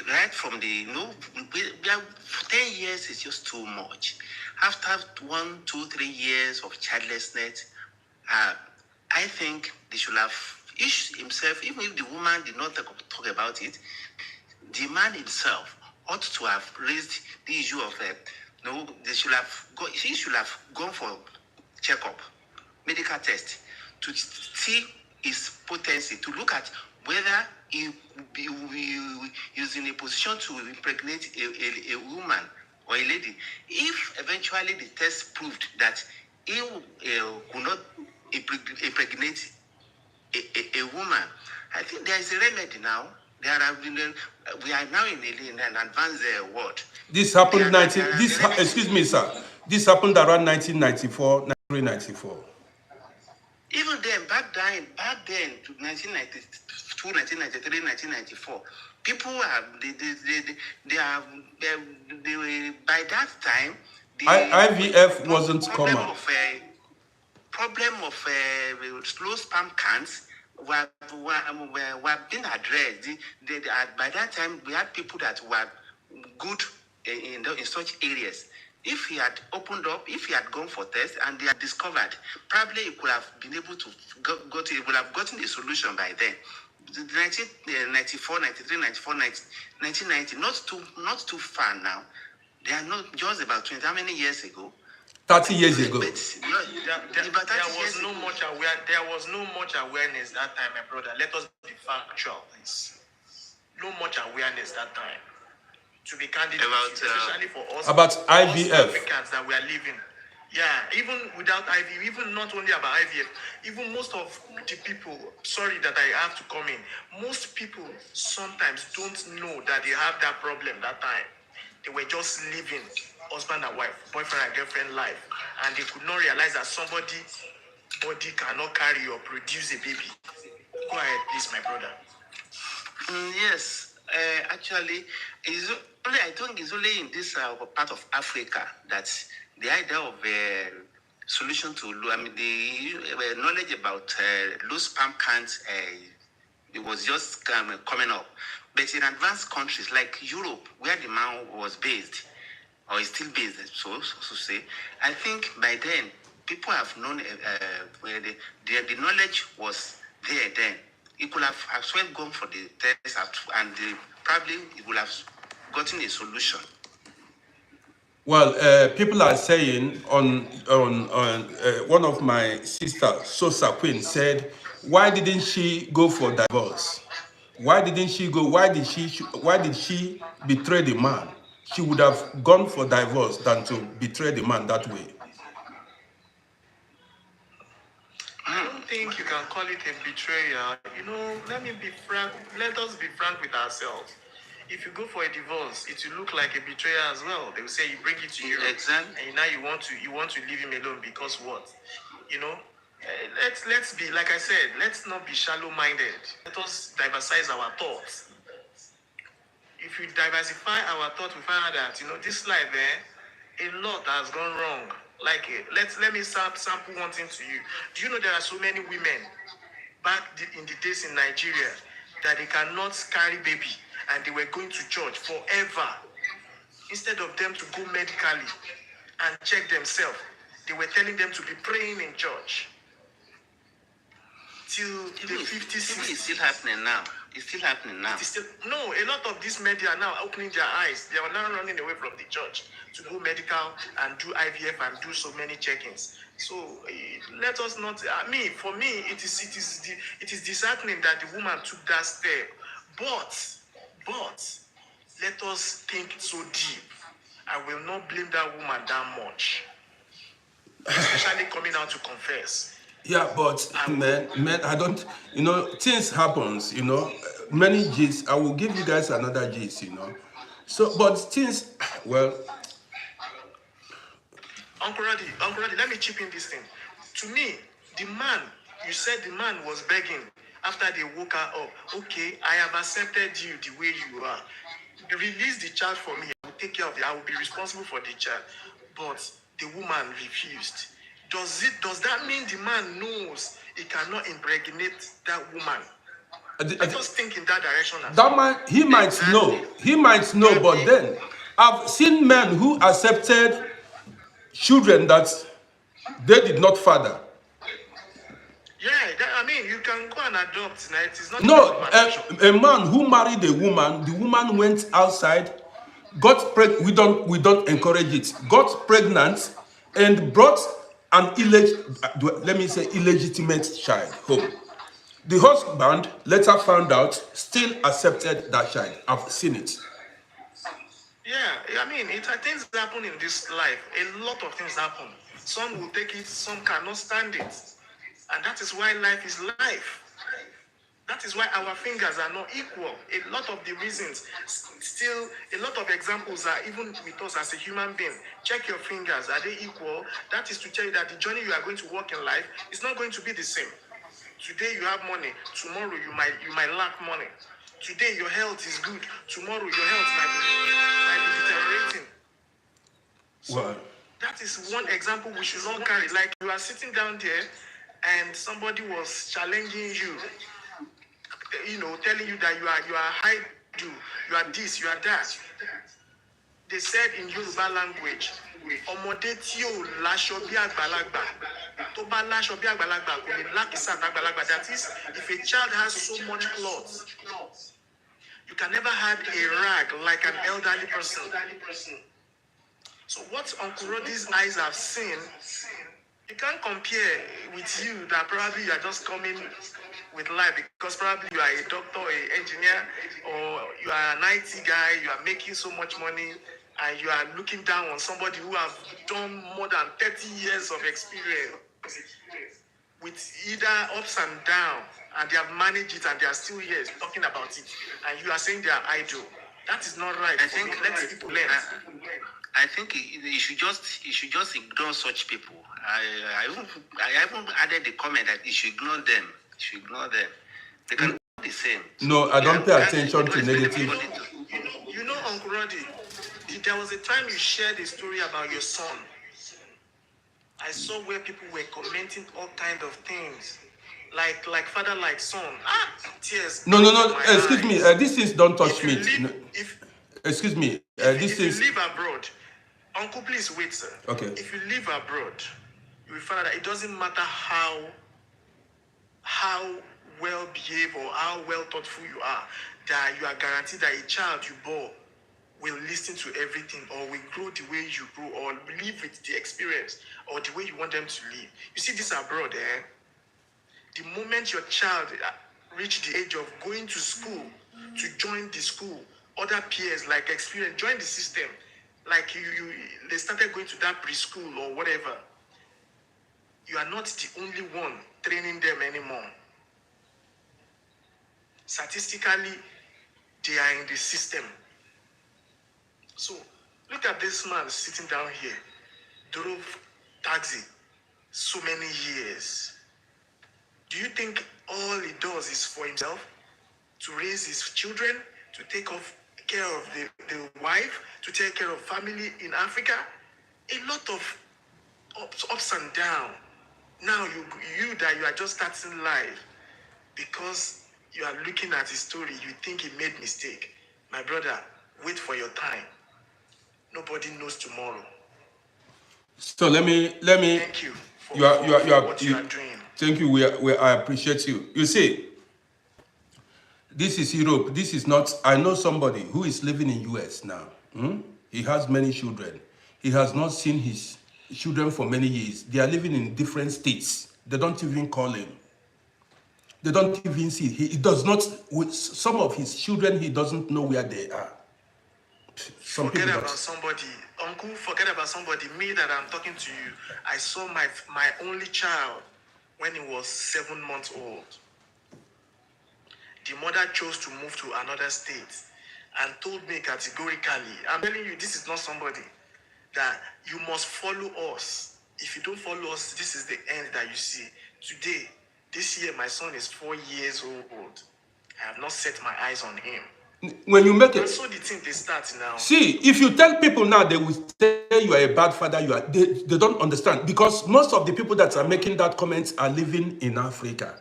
right from the, 10 years is just too much. After 1, 2, 3 years of childlessness, I think they should have each himself, even if the woman did not talk about it, the man himself ought to have raised the issue of he should have gone for checkup, medical test, to see his potency, to look at whether he is in a position to impregnate a woman or a lady. If eventually the test proved that he could not impregnate a woman, I think there is a remedy now. We are now in an advanced world. This happened excuse me, sir. This happened around 1994, 1994. Even then, back then to 1992, 1993, 1994, people by that time, the IVF wasn't common. Problem of slow sperm counts were being addressed. By that time, we had people that were good in such areas. If he had opened up, if he had gone for tests and they had discovered, probably he could have been able to he would have gotten a solution by then. 1994, 93, 94, 1990, not too far now. They are not just about 20. How many years ago? 30 years ago. There was no much awareness that time, my brother. Let us be factual, please. No much awareness that time. To be candid, especially for us, about us IVF Africans that we are living. Yeah, even without IVF, even not only about IVF, even most of the people, sorry that I have to come in, most people sometimes don't know that they have that problem that time. They were just living husband and wife, boyfriend and girlfriend life, and they could not realize that somebody body cannot carry or produce a baby. Go ahead, please, my brother. Yes, actually, I think it's only in this part of Africa that the idea of solution to, the knowledge about low sperm count, it was just coming up. But in advanced countries like Europe, where the man was based, or is still based, so to say, I think by then people have known where the knowledge was there then. He could have as well gone for the test and probably he would have gotten a solution. Well, people are saying on one of my sisters, Sosa Queen, said, why didn't she go for divorce? Why didn't she go? Why did she betray the man? She would have gone for divorce than to betray the man that way. I don't think you can call it a betrayal. You know, let us be frank with ourselves. If you go for a divorce, it will look like a betrayal as well. They will say you bring it to Europe, Exactly. and now you want to leave him alone because what? You know, let's be, like I said, let's not be shallow-minded. Let us diversify our thoughts. If we diversify our thoughts, we find out that this life, a lot has gone wrong. Like, let me sample one thing to you. Do you know there are so many women back in the days in Nigeria that they cannot carry baby and they were going to church forever instead of them to go medically and check themselves? They were telling them to be praying in church till the 50s. It's still happening now. It's still happening now. No, a lot of these media are now opening their eyes. They are now running away from the church to go medical and do IVF and do so many check-ins. So let us not. For me, it is disheartening that the woman took that step. But let us think so deep. I will not blame that woman that much, especially coming out to confess. Yeah, but man, I don't, things happens, many G's. I will give you guys another G's, So, but things, well. Uncle Roddy, let me chip in this thing. To me, you said the man was begging after they woke her up. Okay, I have accepted you the way you are. Release the child for me. I will take care of it. I will be responsible for the child. But the woman refused. Does that mean the man knows he cannot impregnate that woman? Let us think in that direction. That man, he might know, but then I've seen men who accepted children that they did not father. Yeah, you can go and adopt. It is not a man who married a woman, the woman went outside, got pregnant. We don't encourage it. Got pregnant and brought an illegitimate child home. The husband later found out, still accepted that child. I've seen it. Yeah, things happen in this life. A lot of things happen. Some will take it, some cannot stand it. And that is why life is life. That is why our fingers are not equal. A lot of the reasons, still, a lot of examples are even with us as a human being. Check your fingers, are they equal? That is to tell you that the journey you are going to walk in life is not going to be the same. Today you have money, tomorrow you might lack money. Today your health is good, tomorrow your health might be deteriorating. So that is one example we should not carry. Like you are sitting down there and somebody was challenging you, telling you that you are high, you are this, you are that. they said in Yoruba language, ọmọdé tí ò láṣọ bí àgbàlagbà, tó bá láṣọ bí àgbàlagbà kò ní lákìsà àgbàlagbà. That is, if a child has so much clothes, you can never have a rag like an elderly person. So what Uncle Roddy's eyes have seen, you can't compare with you that probably you are just coming with life because probably you are a doctor, an engineer, or you are an IT guy, you are making so much money, and you are looking down on somebody who has done more than 30 years of experience with either ups and downs, and they have managed it and they are still here talking about it, and you are saying they are idle. That is not right. I think let people learn. I think you should just ignore such people. I even added the comment that you should ignore them. You should ignore them. They can be the same. No, I don't pay attention to negative. You know, Uncle Roddy, there was a time you shared a story about your son. I saw where people were commenting all kind of things. Like father, like son. Tears. No. Excuse me. These things don't touch me. Excuse me. If you live abroad, Uncle, please wait, sir. Okay. If you live abroad, you will find out that it doesn't matter how well behaved or how well thoughtful you are, that you are guaranteed that a child you bore will listen to everything, or will grow the way you grow, or live with the experience, or the way you want them to live. You see this abroad, the moment your child reach the age of going to school, to join the school, other peers like experience, join the system, like they started going to that preschool or whatever, you are not the only one training them anymore. Statistically, they are in the system. So look at this man sitting down here, drove taxi so many years. Do you think all he does is for himself, to raise his children, to take care of the wife, to take care of family in Africa? A lot of ups and downs. Now you that you are just starting life, because you are looking at his story, you think he made mistake. My brother, wait for your time. Nobody knows tomorrow. So let me. Thank you for what you are doing. Thank you. I appreciate you. You see, this is Europe. This is not. I know somebody who is living in US now. He has many children. He has not seen his children for many years. They are living in different states. They don't even call him. They don't even see. He does not. With some of his children, he doesn't know where they are. Forget about somebody. Uncle, forget about somebody. Me that I'm talking to you, I saw my only child when he was 7 months old. The mother chose to move to another state and told me categorically, I'm telling you, this is not somebody that you must follow us. If you don't follow us, this is the end that you see. Today, this year, my son is 4 years old. I have not set my eyes on him. When you make it, so the thing they start now. See, if you tell people now, they will say you are a bad father. They don't understand, because most of the people that are making that comment are living in Africa.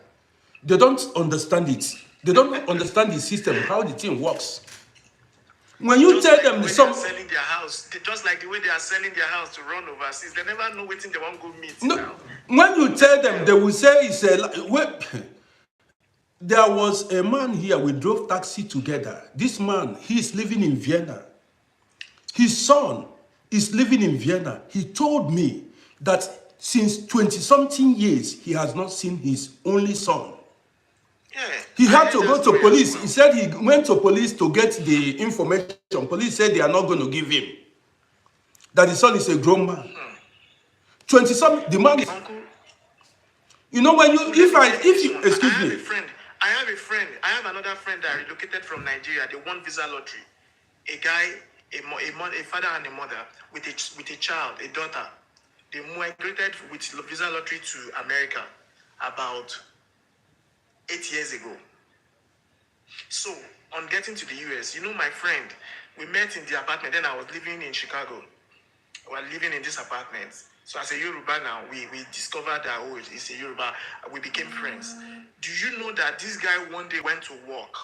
They don't understand it. They don't understand the system, how the thing works. When you tell them some selling their house, just like the way they are selling their house to run overseas, they never know what they want to go meet. No, now. When you tell them, they will say it's a. There was a man here, we drove taxi together. This man, he is living in Vienna. His son is living in Vienna. He told me that since 20-something years, he has not seen his only son. Yeah, he had to go to police. Well. He said he went to police to get the information. Police said they are not going to give him. That the son is a grown man. 20-something, the man is... Uncle, you know, when you, excuse me. I have another friend that relocated from Nigeria. They won visa lottery. A guy, a father and a mother with a child, a daughter. They migrated with visa lottery to America about 8 years ago. So, on getting to the US, you know my friend, we met in the apartment. Then I was living in Chicago. We were living in this apartment. So as a Yoruba now, we discovered that, oh, it's a Yoruba. We became friends. Do you know that this guy one day went to work?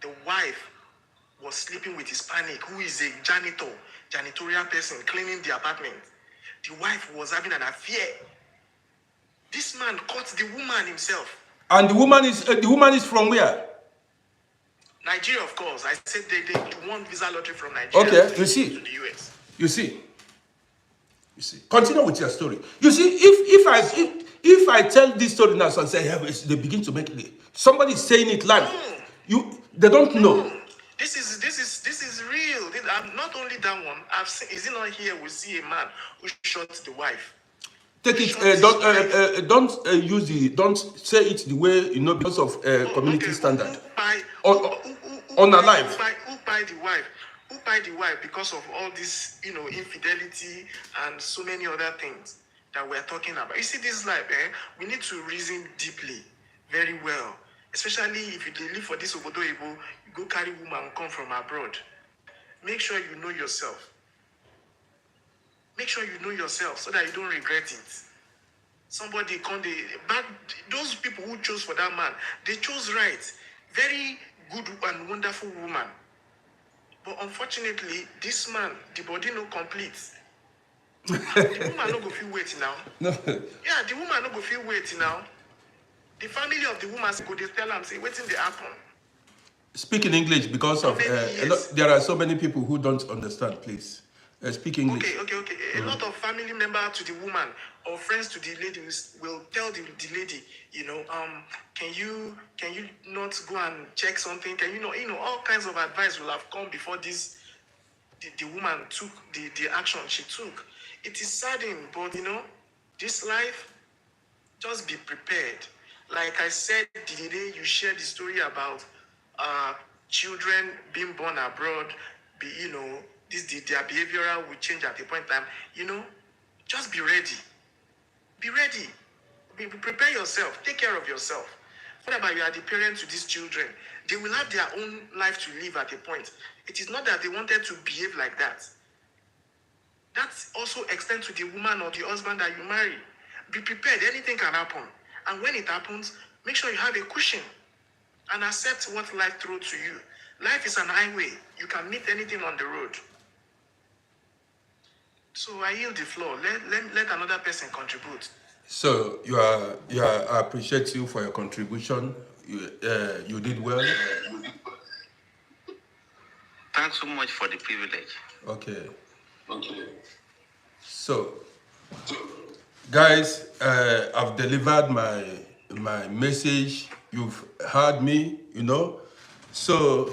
The wife was sleeping with Hispanic, who is a janitorial person, cleaning the apartment. The wife was having an affair. This man caught the woman himself. And the woman is from where? Nigeria, of course. I said they won visa lottery from Nigeria Okay, you see. to the US. You see. Continue with your story. You see, if I tell this story now, so I say, yeah, they begin to make it. Somebody is saying it live. They don't know. This is real. Not only that one. I've seen. Is it not here? We see a man who shot the wife. Take it. Don't say it the way because of community standard. On a life. Who buy the wife? Who buy the wife because of all this, infidelity and so many other things that we're talking about. You see, this life, we need to reason deeply, very well. Especially if you live for this Obodo Igbo, you go carry woman come from abroad. Make sure you know yourself. Make sure you know yourself so that you don't regret it. Somebody those people who chose for that man, they chose right. Very good and wonderful woman. But unfortunately, this man, the body no complete. The woman no go feel wait now. No. Yeah, the woman no go feel wait now. The family of the woman go they tell them, say, waiting they happen. Speak in English because of there are so many people who don't understand, please. Speak English. Okay. A lot of family members to the woman or friends to the lady will tell the lady, can you not go and check something? Can all kinds of advice will have come before this. The woman took the action she took. It is saddening, but this life, just be prepared. Like I said the day you shared the story about children being born abroad, their behavioral will change at a point in time. Just be ready. Be ready. Prepare yourself. Take care of yourself. Whenever you are the parent to these children, they will have their own life to live at a point. It is not that they wanted to behave like that. That also extends to the woman or the husband that you marry. Be prepared. Anything can happen. And when it happens, make sure you have a cushion and accept what life throws to you. Life is an highway. You can meet anything on the road. So I yield the floor. Let another person contribute. So I appreciate you for your contribution. You did well. Thanks so much for the privilege. Okay. So, guys, I've delivered my message. You've heard me, So,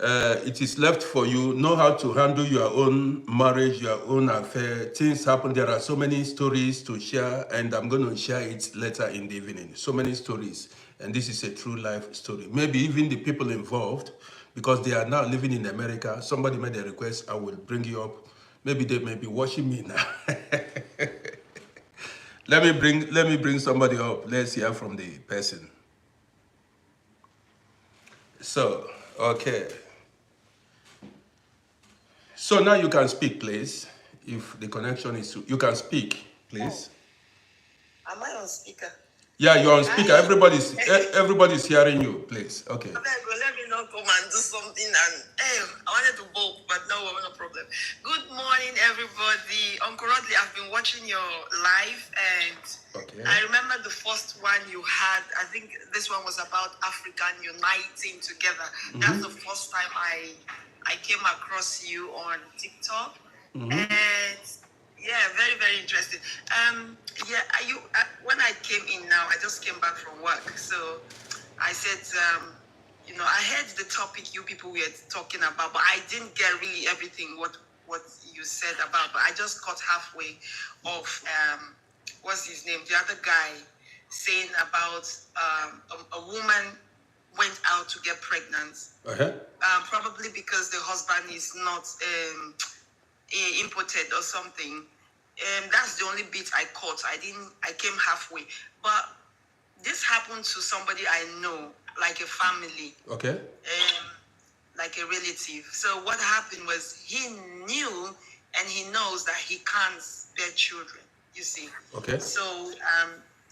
it is left for you. Know how to handle your own marriage, your own affair. Things happen. There are so many stories to share, and I'm going to share it later in the evening. So many stories, and this is a true life story. Maybe even the people involved, because they are now living in America. Somebody made a request. I will bring you up. Maybe they may be watching me now. Let me bring somebody up. Let's hear from the person. So, okay. So now you can speak, please. If the connection is, you can speak, please. Am I on speaker? Yeah, you're on speaker. Everybody's hearing you, please. Okay. Let me not come and do something. And I wanted to vote, but no problem. Good morning, everybody. Uncle Roddy, I've been watching your live, and I remember the first one you had. I think this one was about African uniting together. That's the first time I came across you on TikTok, and yeah, very, very interesting. When I came in now, I just came back from work, so I said, I heard the topic you people were talking about, but I didn't get really everything what you said about. But I just caught halfway of what's his name, the other guy, saying about a woman went out to get pregnant, probably because the husband is not imported or something. That's the only bit I caught. I came halfway. But this happened to somebody I know, like a family. Okay. Like a relative. So what happened was he knew and he knows that he can't bear children, you see. Okay. So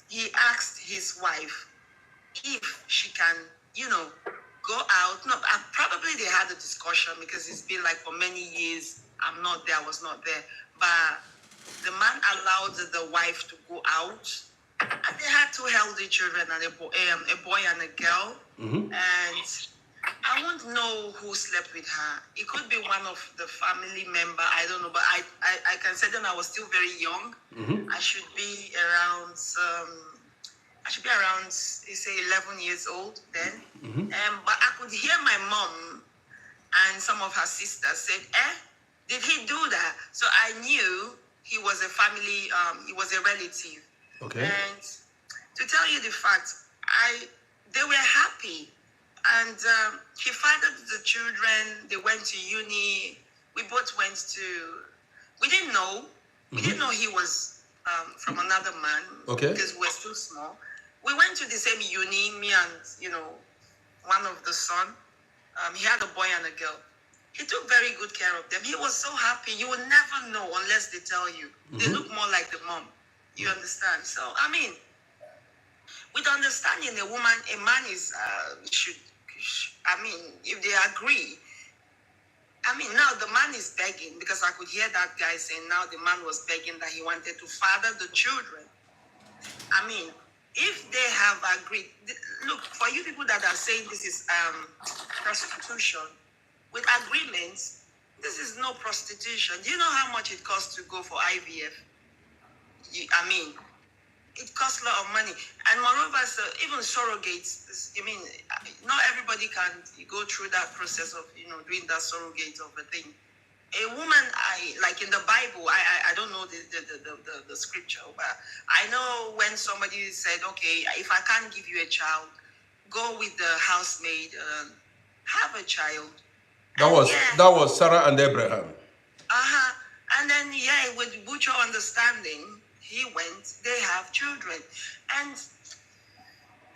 he asked his wife if she can, go out. No, probably probably they had a discussion because it's been like for many years, I'm not there, I was not there. But the man allowed the wife to go out, and they had two healthy children, and a boy and a girl. And I won't know who slept with her. It could be one of the family member. I don't know, but I can say that I was still very young. I should be around say 11 years old then. But I could hear my mom and some of her sisters said, did he do that? So I knew he was a family, he was a relative. Okay. And to tell you the fact, they were happy. And he fathered the children, they went to uni, we both went to, we didn't know he was from another man. Okay. Because we were still small. We went to the same uni, me and, one of the son. He had a boy and a girl. He took very good care of them. He was so happy. You will never know unless they tell you. They look more like the mom. You understand? So, I mean, with understanding a man is, if they agree, now the man is begging, because I could hear that guy saying now the man was begging that he wanted to father the children. If they have agreed, look, for you people that are saying this is prostitution, with agreements, this is no prostitution. Do you know how much it costs to go for IVF? It costs a lot of money. And moreover, even surrogates, not everybody can go through that process of, doing that surrogate of a thing. A woman, like in the Bible, I don't know the scripture, but I know when somebody said, okay, if I can't give you a child, go with the housemaid, have a child. That was Sarah and Abraham. And then, with mutual understanding, he went, they have children. And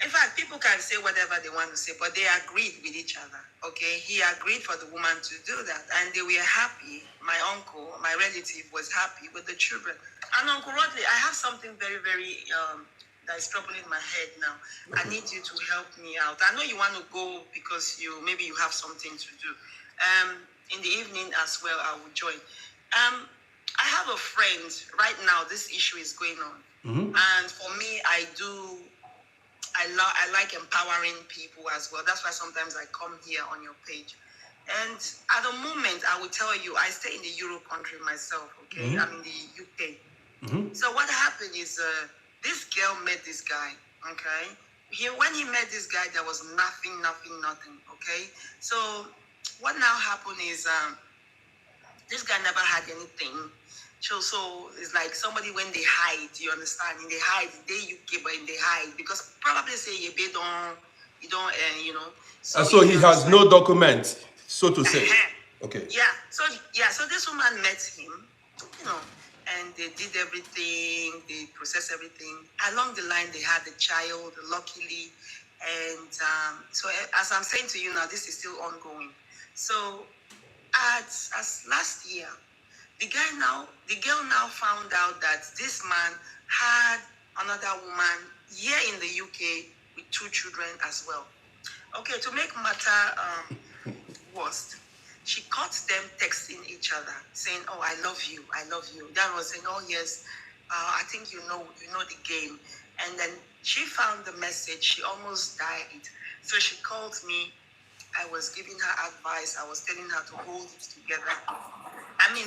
in fact, people can say whatever they want to say, but they agreed with each other, okay? He agreed for the woman to do that, and they were happy. My uncle, my relative, was happy with the children. And Uncle Roddy, I have something very, very, that is troubling my head now. I need you to help me out. I know you want to go because maybe you have something to do. In the evening as well, I will join. I have a friend, right now, this issue is going on. And for me, I like empowering people as well. That's why sometimes I come here on your page. And at the moment, I will tell you, I stay in the Euro country myself, okay? I'm in the UK. So what happened is this girl met this guy, okay? When he met this guy, there was nothing, okay? So what now happened is this guy never had anything. So it's like somebody when they hide, you understand? And they hide, they UK, but they hide because probably say you don't, So he has no document, so to say. Okay. So this woman met him, and they did everything, they processed everything. Along the line, they had a child, luckily, and so as I'm saying to you now, this is still ongoing. So as last year, the girl now found out that this man had another woman here in the UK with 2 children as well. Okay, to make matter worse, she caught them texting each other, saying, "Oh, I love you. That was saying, "Oh yes, I think you know the game." And then she found the message. She almost died. So she called me. I was giving her advice. I was telling her to hold it together.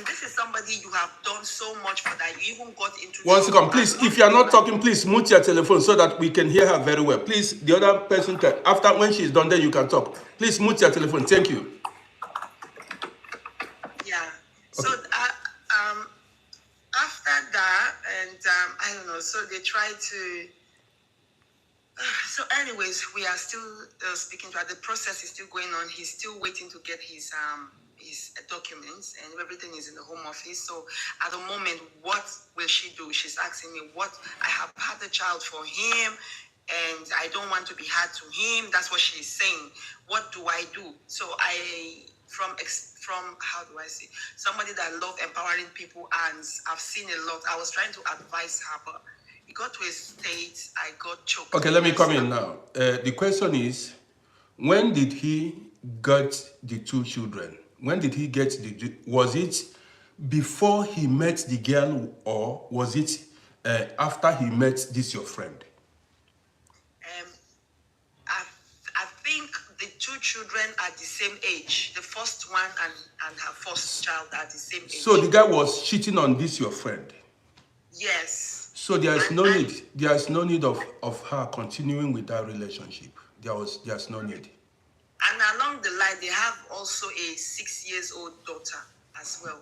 This is somebody you have done so much for that you even got into. One second, please. If you are not talking, please mute your telephone so that we can hear her very well. Please, the other person can. After when she's done, then you can talk. Please mute your telephone. Thank you. Yeah. So after that, and I don't know. So they tried to. So anyways, we are still speaking to her. The process is still going on. He's still waiting to get his documents, and everything is in the Home Office. So at the moment, what will she do? She's asking me what I have had a child for him, and I don't want to be hard to him. That's what she's saying. What do I do? So from how do I say, somebody that love empowering people, and I've seen a lot. I was trying to advise her, but it got to a state I got choked. Okay, let me come in now. The question is, when did he got the 2 children? When did he get was it before he met the girl, or was it after he met this your friend? Um, I think the 2 children are the same age. The first one and her first child are the same age. So the guy was cheating on this your friend. Yes. So there's no need. There's no need of her continuing with that relationship. There's no need. And along the line, they have also a 6-year-old daughter as well,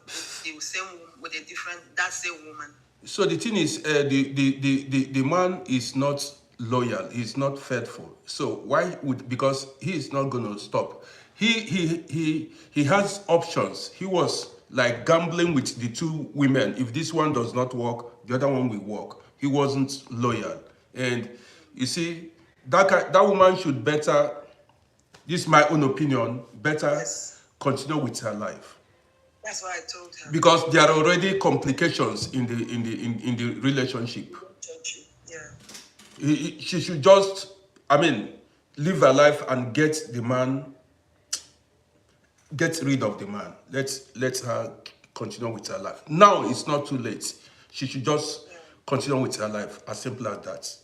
with a different, that same woman. So the thing is, the man is not loyal. He's not faithful. So why would, because he is not going to stop. He has options. He was like gambling with the 2 women. If this one does not work, the other one will work. He wasn't loyal. And you see, that woman should better, this is my own opinion, better continue with her life. That's what I told her. Because there are already complications in the relationship. Yeah. She should just, live her life and get rid of the man. Let her continue with her life. Now it's not too late. She should just continue with her life. As simple as that.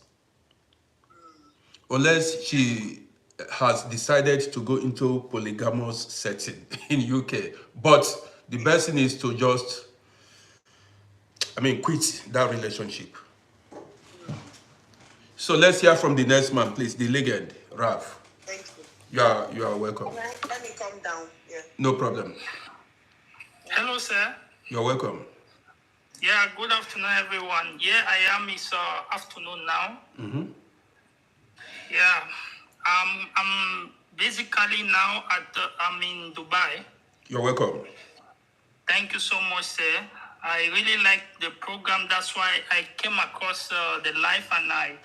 Unless she has decided to go into polygamous setting in UK. But the best thing is to just, quit that relationship. So let's hear from the next man, please. The legend, Ralph. Thank you. You are welcome. Let me come down. Yeah. No problem. Hello, sir. You're welcome. Yeah, good afternoon, everyone. Yeah, I am. It's afternoon now. Mm-hmm. Yeah, I'm basically now I'm in Dubai. You're welcome. Thank you so much, sir. I really like the program. That's why I came across the live, and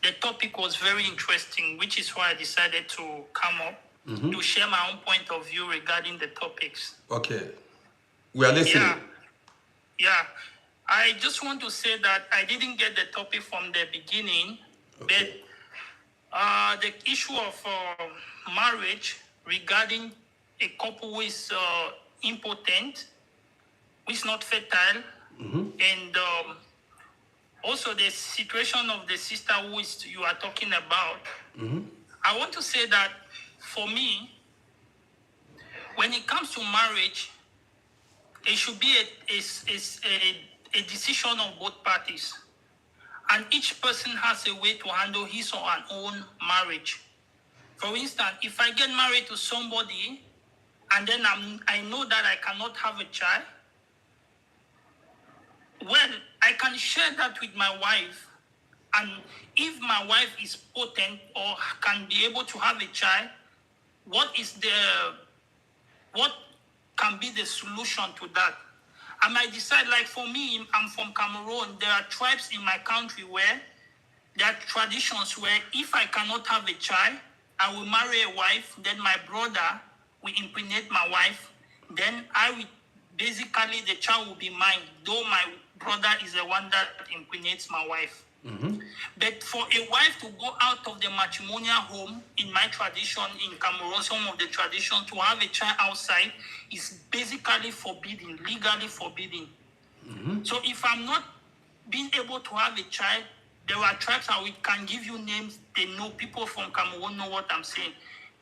the topic was very interesting, which is why I decided to come up to share my own point of view regarding the topics. Okay. We are listening. Yeah. I just want to say that I didn't get the topic from the beginning, but the issue of marriage regarding a couple who is impotent, who is not fertile, and also the situation of the sister who you are talking about. I want to say that for me, when it comes to marriage, it should be a decision of both parties. And each person has a way to handle his or her own marriage. For instance, if I get married to somebody and then I know that I cannot have a child, well, I can share that with my wife. And if my wife is potent or can be able to have a child, what can be the solution to that? I might decide, like for me, I'm from Cameroon. There are tribes in my country where there are traditions where if I cannot have a child, I will marry a wife, then my brother will impregnate my wife, then basically the child will be mine, though my brother is the one that impregnates my wife. But for a wife to go out of the matrimonial home, in my tradition, in Cameroon, some of the traditions, to have a child outside is basically forbidden, legally forbidden. So if I'm not being able to have a child, there are tribes that we can give you names. They know, people from Cameroon know what I'm saying.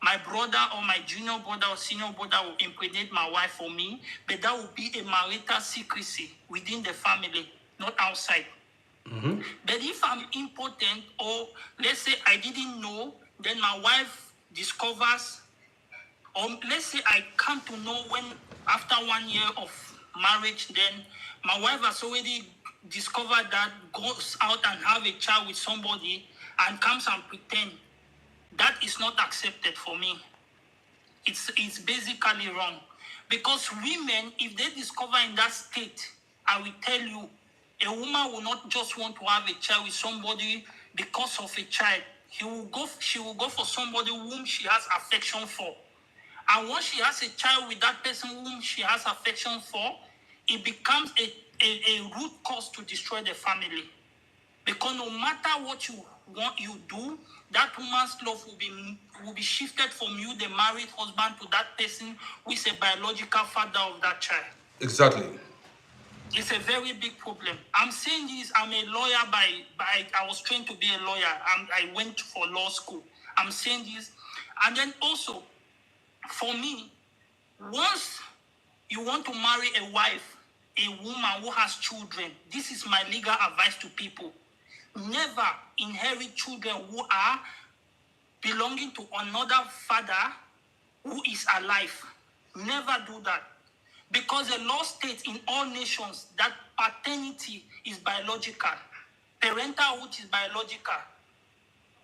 My brother or my junior brother or senior brother will impregnate my wife for me, but that will be a marital secrecy within the family, not outside. But if I'm impotent, or let's say I didn't know, then my wife discovers, or let's say I come to know when after 1 year of marriage, then my wife has already discovered that, goes out and have a child with somebody and comes and pretend. That is not accepted for me. It's basically wrong. Because women, if they discover in that state, I will tell you, a woman will not just want to have a child with somebody because of a child. She will go for somebody whom she has affection for. And once she has a child with that person whom she has affection for, it becomes a root cause to destroy the family. Because no matter what you you do, that woman's love will be shifted from you, the married husband, to that person who is a biological father of that child. Exactly. It's a very big problem. I'm saying this, I'm a lawyer I was trained to be a lawyer. I went for law school. I'm saying this. And then also, for me, once you want to marry a wife, a woman who has children, this is my legal advice to people. Never inherit children who are belonging to another father who is alive. Never do that. Because the law states in all nations that paternity is biological. Parenthood is biological.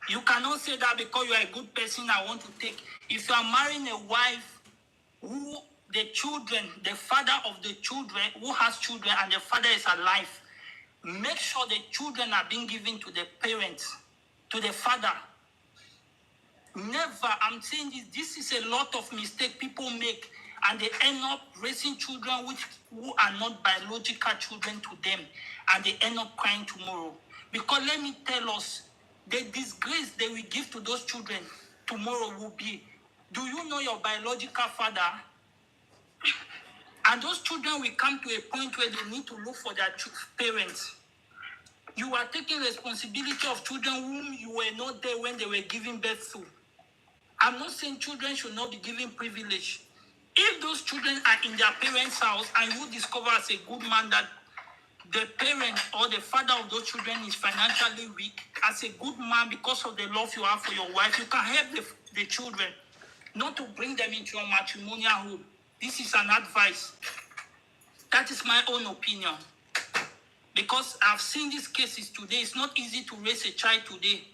You cannot say that because you are a good person, I want to take. If you are marrying a wife who the children, the father of the children, who has children and the father is alive, make sure the children are being given to the parents, to the father. Never, I'm saying this is a lot of mistake people make, and they end up raising children who are not biological children to them, and they end up crying tomorrow. Because let me tell us, the disgrace they will give to those children tomorrow will be, do you know your biological father? And those children will come to a point where they need to look for their parents. You are taking responsibility of children whom you were not there when they were giving birth to. I'm not saying children should not be given privilege. If those children are in their parents' house and you discover as a good man that the parent or the father of those children is financially weak, as a good man, because of the love you have for your wife, you can help the children, not to bring them into your matrimonial home. This is an advice. That is my own opinion. Because I've seen these cases today. It's not easy to raise a child today.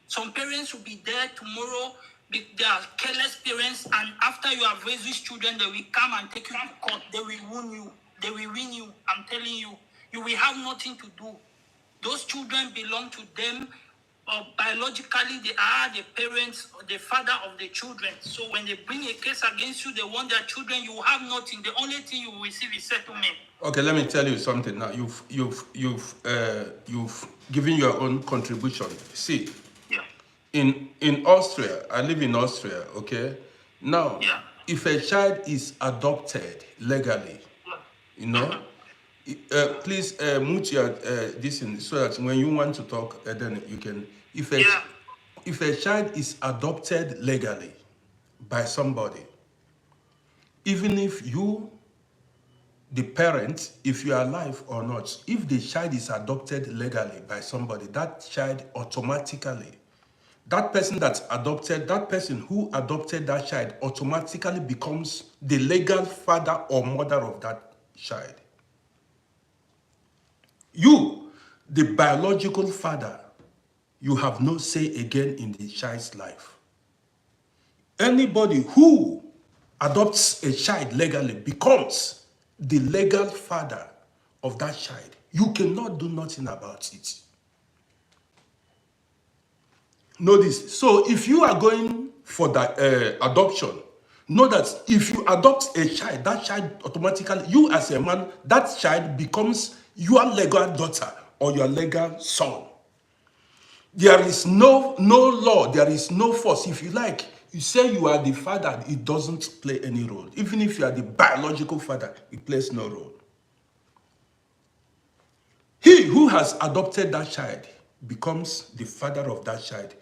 Some parents will be there tomorrow. They are careless parents, and after you have raised these children, they will come and take you to court. They will wound you. They will win you. I'm telling you, you will have nothing to do. Those children belong to them. Biologically, they are the parents or the father of the children. So when they bring a case against you, they want their children, you will have nothing. The only thing you will receive is settlement. Okay, let me tell you something now. You've given your own contribution. See, Yeah. in Austria, I live in Austria. Okay, now Yeah. if a child is adopted legally, you know, please mute your this in so that when you want to talk, then you can. If a child is adopted legally by somebody, even if you, the parent, if you are alive or not, if the child is adopted legally by somebody, that child automatically, that person that's adopted, that person who adopted that child automatically becomes the legal father or mother of that child. You, the biological father, you have no say again in the child's life. Anybody who adopts a child legally becomes the legal father of that child. You cannot do nothing about it. Know this. So if you are going for that adoption, know that if you adopt a child, that child automatically, you as a man, that child becomes your legal daughter or your legal son. There is no law, there is no force. If you like, you say you are the father, it doesn't play any role. Even if you are the biological father, it plays no role. He who has adopted that child becomes the father of that child.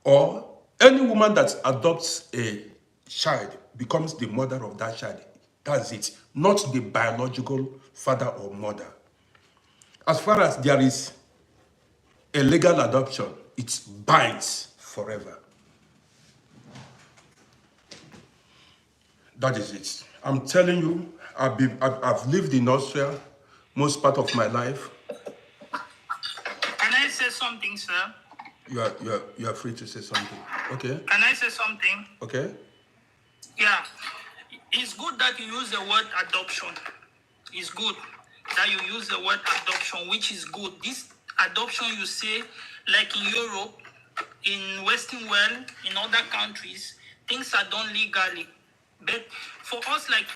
Or any woman that adopts a child becomes the mother of that child. That's it. Not the biological father or mother. As far as there is a legal adoption, it binds forever. That is it. I'm telling you, I've lived in Austria most part of my life. Can I say something, sir? You are free to say something. Okay. Can I say something? Okay. Yeah. It's good that you use the word adoption. It's good that you use the word adoption, which is good. This adoption you say, like in Europe, in Western world, in other countries, things are done legally. But for us, like,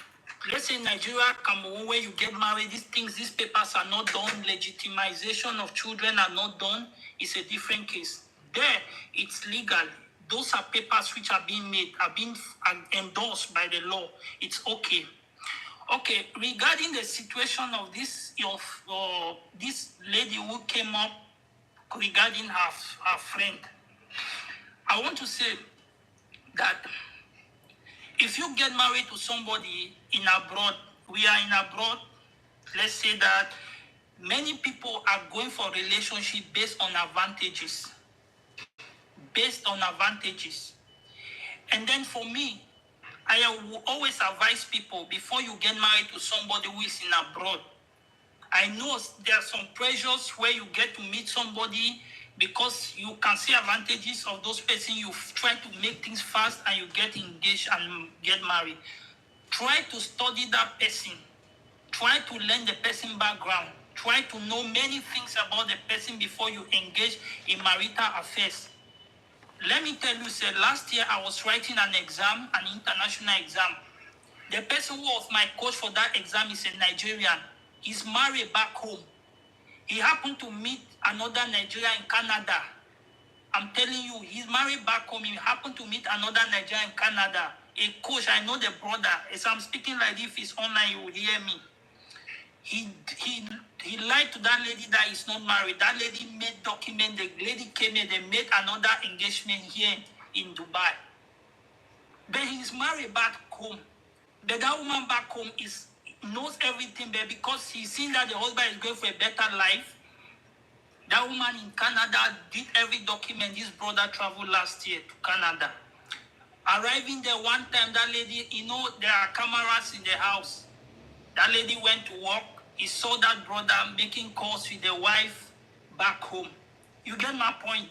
let's say Nigeria, Cameroon, where you get married, these papers are not done, legitimization of children are not done, it's a different case. There, it's legal. Those are papers which are being made, are being endorsed by the law. It's okay. Okay, regarding the situation of this lady who came up regarding her friend, I want to say that if you get married to somebody in abroad, we are in abroad, let's say that many people are going for relationship based on advantages. And then for me, I will always advise people before you get married to somebody who is in abroad. I know there are some pressures where you get to meet somebody because you can see advantages of those person. You try to make things fast and you get engaged and get married. Try to study that person. Try to learn the person background. Try to know many things about the person before you engage in marital affairs. Let me tell you, sir, last year I was writing an exam, an international exam. The person who was my coach for that exam is a Nigerian. He's married back home. He happened to meet another Nigerian in Canada. I'm telling you, he's married back home. He happened to meet another Nigerian in Canada. A coach, I know the brother. As I'm speaking like this, if he's online, you will hear me. He lied to that lady that he's not married. That lady made document. The lady came in, they made another engagement here in Dubai. But he's married back home. But that woman back home knows everything, but because he's seen that the husband is going for a better life, that woman in Canada did every document. This brother traveled last year to Canada. Arriving there one time, that lady, there are cameras in the house. That lady went to work. He saw that brother making calls with the wife back home. You get my point?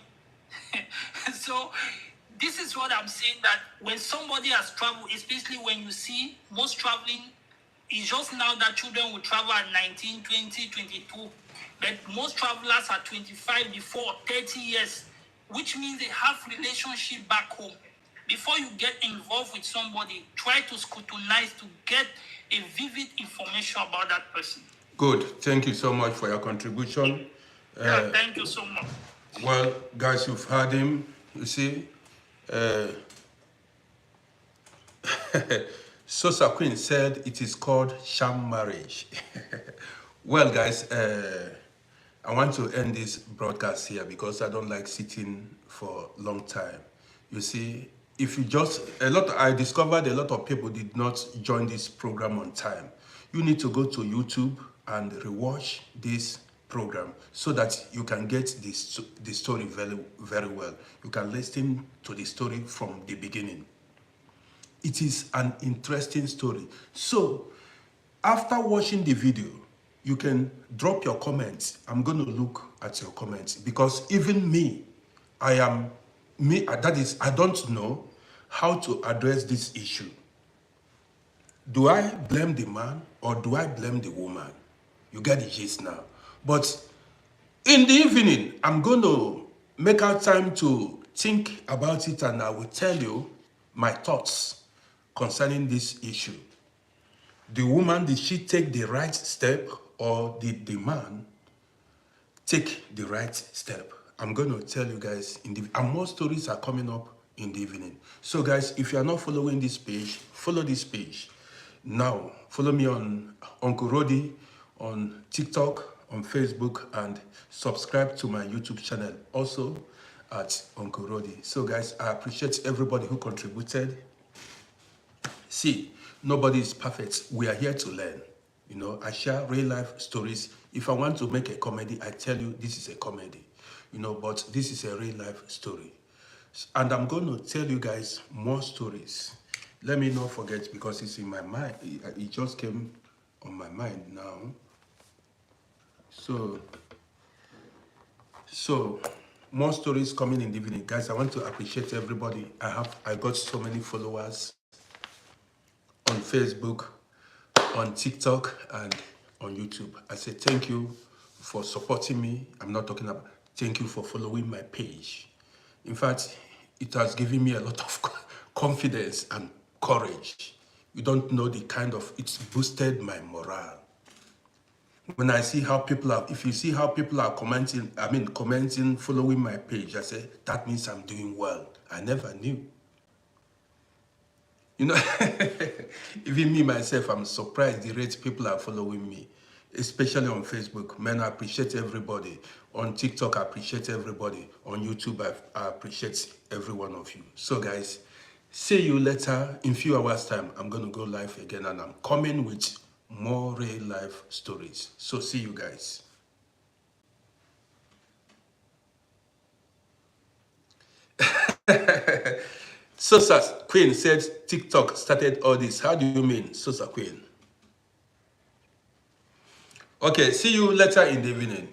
So this is what I'm saying, that when somebody has traveled, especially when you see most traveling, it's just now that children will travel at 19, 20, 22. But most travelers are 25, before 30 years, which means they have relationship back home. Before you get involved with somebody, try to scrutinize to get a vivid information about that person. Good. Thank you so much for your contribution. Yeah, thank you so much. Well, guys, you've heard him. You see, Sosa Queen said it is called sham marriage. Well, guys, I want to end this broadcast here because I don't like sitting for a long time. You see, if you I discovered a lot of people did not join this program on time. You need to go to YouTube and rewatch this program so that you can get the story very, very well. You can listen to the story from the beginning. It is an interesting story. So, after watching the video, you can drop your comments. I'm going to look at your comments because even me, I don't know how to address this issue. Do I blame the man or do I blame the woman? You get the gist now. But in the evening, I'm going to make out time to think about it and I will tell you my thoughts concerning this issue. The woman, did she take the right step or did the man take the right step? I'm going to tell you guys, and more stories are coming up in the evening. So guys, if you are not following this page, follow this page. Now, follow me on Uncle RODDY, on TikTok, on Facebook, and subscribe to my YouTube channel, also at Uncle RODDY. So guys, I appreciate everybody who contributed. See, nobody is perfect. We are here to learn. You know, I share real life stories. If I want to make a comedy, I tell you this is a comedy. You know, but this is a real life story. And I'm going to tell you guys more stories. Let me not forget because it's in my mind. It just came on my mind now. So more stories coming in the evening. Guys, I want to appreciate everybody. I got so many followers on Facebook, on TikTok, and on YouTube. I say thank you for supporting me. I'm not talking about thank you for following my page. In fact, it has given me a lot of confidence and courage. You don't know the kind of, it's boosted my morale. When I see how people are, if you see how people are commenting, commenting, following my page, I say, that means I'm doing well. I never knew. You know, even me, myself, I'm surprised the rate people are following me, especially on Facebook. Man, I appreciate everybody. On TikTok, I appreciate everybody. On YouTube, I appreciate every one of you. So guys, see you later. In a few hours time, I'm going to go live again, and I'm coming with more real life stories. So see you guys. Sosa Queen said TikTok started all this. How do you mean, Sosa Queen? Okay, see you later in the evening.